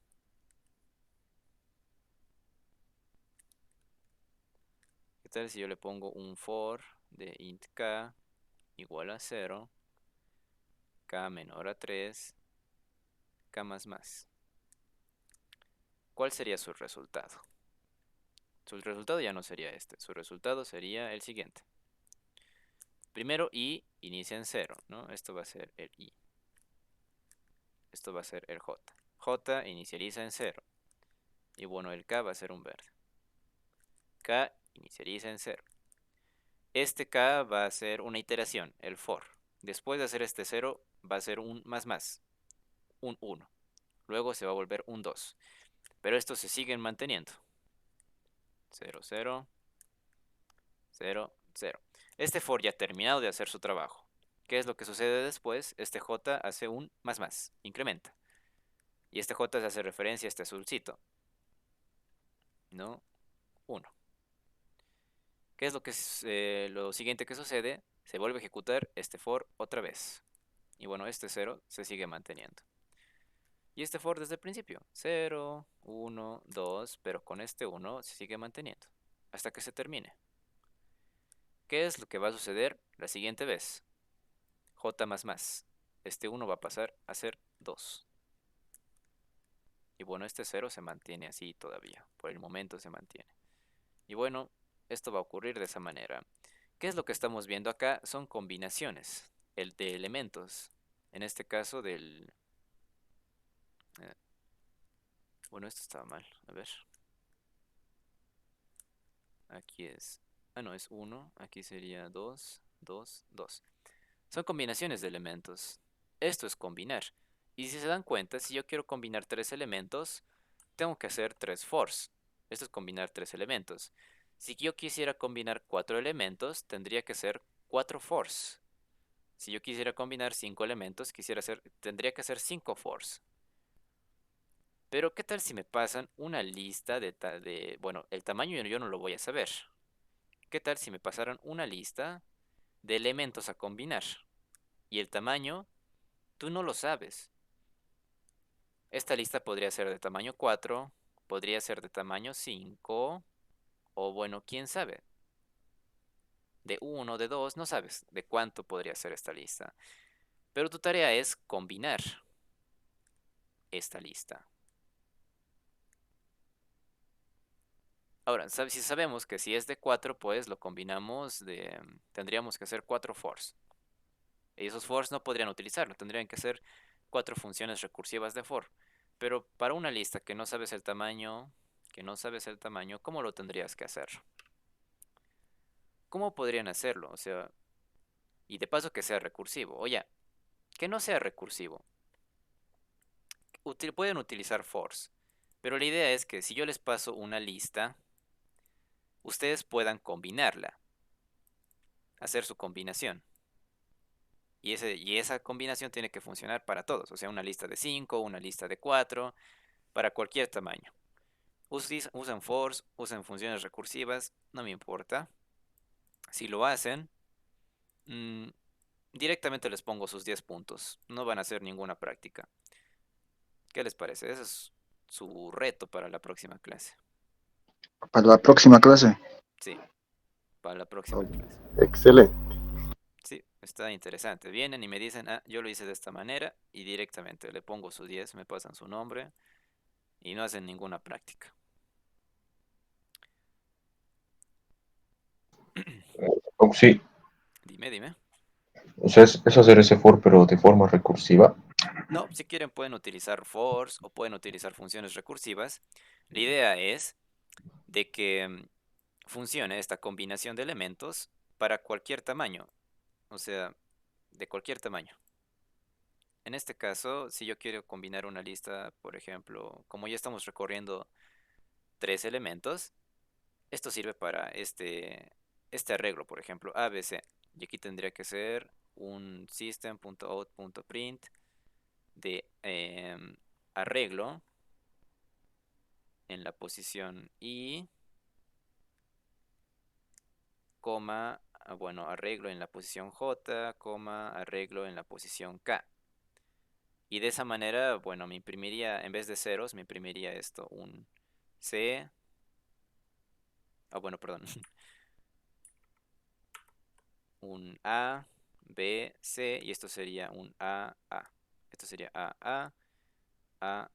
¿Qué tal si yo le pongo un for de int k igual a 0, k menor a 3, k más más? ¿Cuál sería su resultado? Su resultado ya no sería este, su resultado sería el siguiente. Primero i inicia en 0, ¿no? Esto va a ser el i. Esto va a ser el j. J inicializa en 0. Y bueno, el k va a ser un verde. K inicializa en 0. Este k va a ser una iteración, el for. Después de hacer este 0, va a ser un más, un 1. Luego se va a volver un 2. Pero estos se siguen manteniendo. 0, 0, 0, 0. Este for ya ha terminado de hacer su trabajo. ¿Qué es lo que sucede después? Este j hace un más, incrementa. Y este j se hace referencia a este azulcito, ¿no? 1. ¿Qué es lo siguiente que sucede? Se vuelve a ejecutar este for otra vez. Y bueno, este 0 se sigue manteniendo. Y este for desde el principio. 0, 1, 2, pero con este 1 se sigue manteniendo. Hasta que se termine. ¿Qué es lo que va a suceder la siguiente vez? J más más. Este 1 va a pasar a ser 2. Y bueno, este 0 se mantiene así todavía. Por el momento se mantiene. Y bueno, esto va a ocurrir de esa manera. ¿Qué es lo que estamos viendo acá? Son combinaciones de elementos. En este caso eh, bueno, esto estaba mal. A ver. Aquí es... Ah, no, es 1. Aquí sería 2, 2, 2. Son combinaciones de elementos. Esto es combinar. Y si se dan cuenta, si yo quiero combinar tres elementos, tengo que hacer tres fors. Esto es combinar tres elementos. Si yo quisiera combinar cuatro elementos, tendría que hacer cuatro fors. Si yo quisiera combinar cinco elementos, tendría que hacer cinco fors. Pero ¿qué tal si me pasan una lista bueno, el tamaño yo no lo voy a saber. ¿Qué tal si me pasaran una lista de elementos a combinar? Y el tamaño, tú no lo sabes. Esta lista podría ser de tamaño 4, podría ser de tamaño 5, o bueno, quién sabe. De 1, de 2, no sabes de cuánto podría ser esta lista. Pero tu tarea es combinar esta lista. Ahora, si sabemos que si es de 4, pues lo combinamos tendríamos que hacer 4 fors. Y esos fors no podrían utilizarlo, tendrían que ser 4 funciones recursivas de for. Pero para una lista que no sabes el tamaño, ¿cómo lo tendrías que hacer? ¿Cómo podrían hacerlo? O sea, Y de paso que sea recursivo. Oye, que no sea recursivo. Pueden utilizar force. Pero la idea es que si yo les paso una lista, ustedes puedan combinarla. Hacer su combinación. Y esa combinación tiene que funcionar para todos. O sea, una lista de 5, una lista de 4, para cualquier tamaño. Usan force, usan funciones recursivas, no me importa. Si lo hacen, mm, directamente les pongo sus 10 puntos. No van a hacer ninguna práctica. ¿Qué les parece? Ese es su reto para la próxima clase. Para la próxima clase. Sí, para la próxima clase. Excelente. Sí, está interesante. Vienen y me dicen, ah, yo lo hice de esta manera y directamente le pongo su 10, me pasan su nombre y no hacen ninguna práctica. Sí, Dime. o sea, es hacer ese for, pero de forma recursiva. No, si quieren pueden utilizar force o pueden utilizar funciones recursivas. La idea es de que funcione esta combinación de elementos para cualquier tamaño, o sea, de cualquier tamaño. En este caso, si yo quiero combinar una lista, por ejemplo, como ya estamos recorriendo 3 elementos, esto sirve para este arreglo, por ejemplo, ABC. Y aquí tendría que ser un system.out.print de arreglo en la posición I, coma, bueno, arreglo en la posición J, coma, arreglo en la posición K. Y de esa manera, bueno, me imprimiría, en vez de ceros, me imprimiría esto, un C, bueno, perdón, un A, B, C, y esto sería un A, A. Esto sería A, A, A,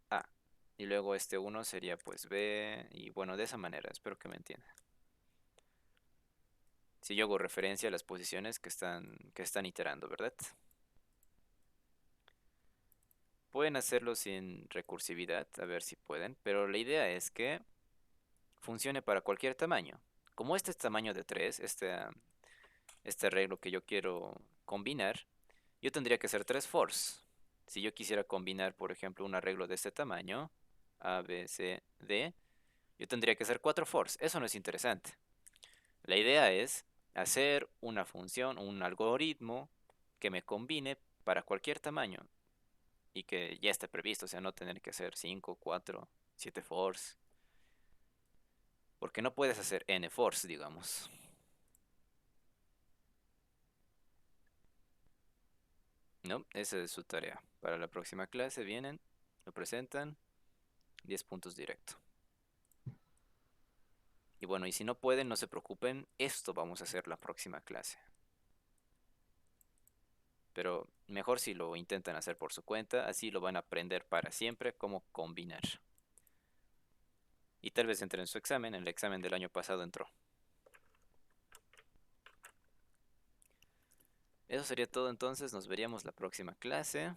A. Y luego este uno sería pues B, y bueno, de esa manera, espero que me entiendan. Si yo hago referencia a las posiciones que están iterando, ¿verdad? Pueden hacerlo sin recursividad, a ver si pueden, pero la idea es que funcione para cualquier tamaño. Como este es tamaño de 3, este arreglo que yo quiero combinar, yo tendría que hacer 3 force. Si yo quisiera combinar, por ejemplo, un arreglo de este tamaño, A, B, C, D, yo tendría que hacer 4 force. Eso no es interesante. La idea es hacer una función, un algoritmo que me combine para cualquier tamaño y que ya esté previsto, o sea, no tener que hacer 5, 4, 7 force, porque no puedes hacer n force, digamos. No, esa es su tarea. Para la próxima clase vienen, lo presentan, 10 puntos directo. Y bueno, y si no pueden, no se preocupen, esto vamos a hacer la próxima clase. Pero mejor si lo intentan hacer por su cuenta, así lo van a aprender para siempre cómo combinar. Y tal vez entre en su examen, en el examen del año pasado entró. Eso sería todo entonces, nos veríamos la próxima clase.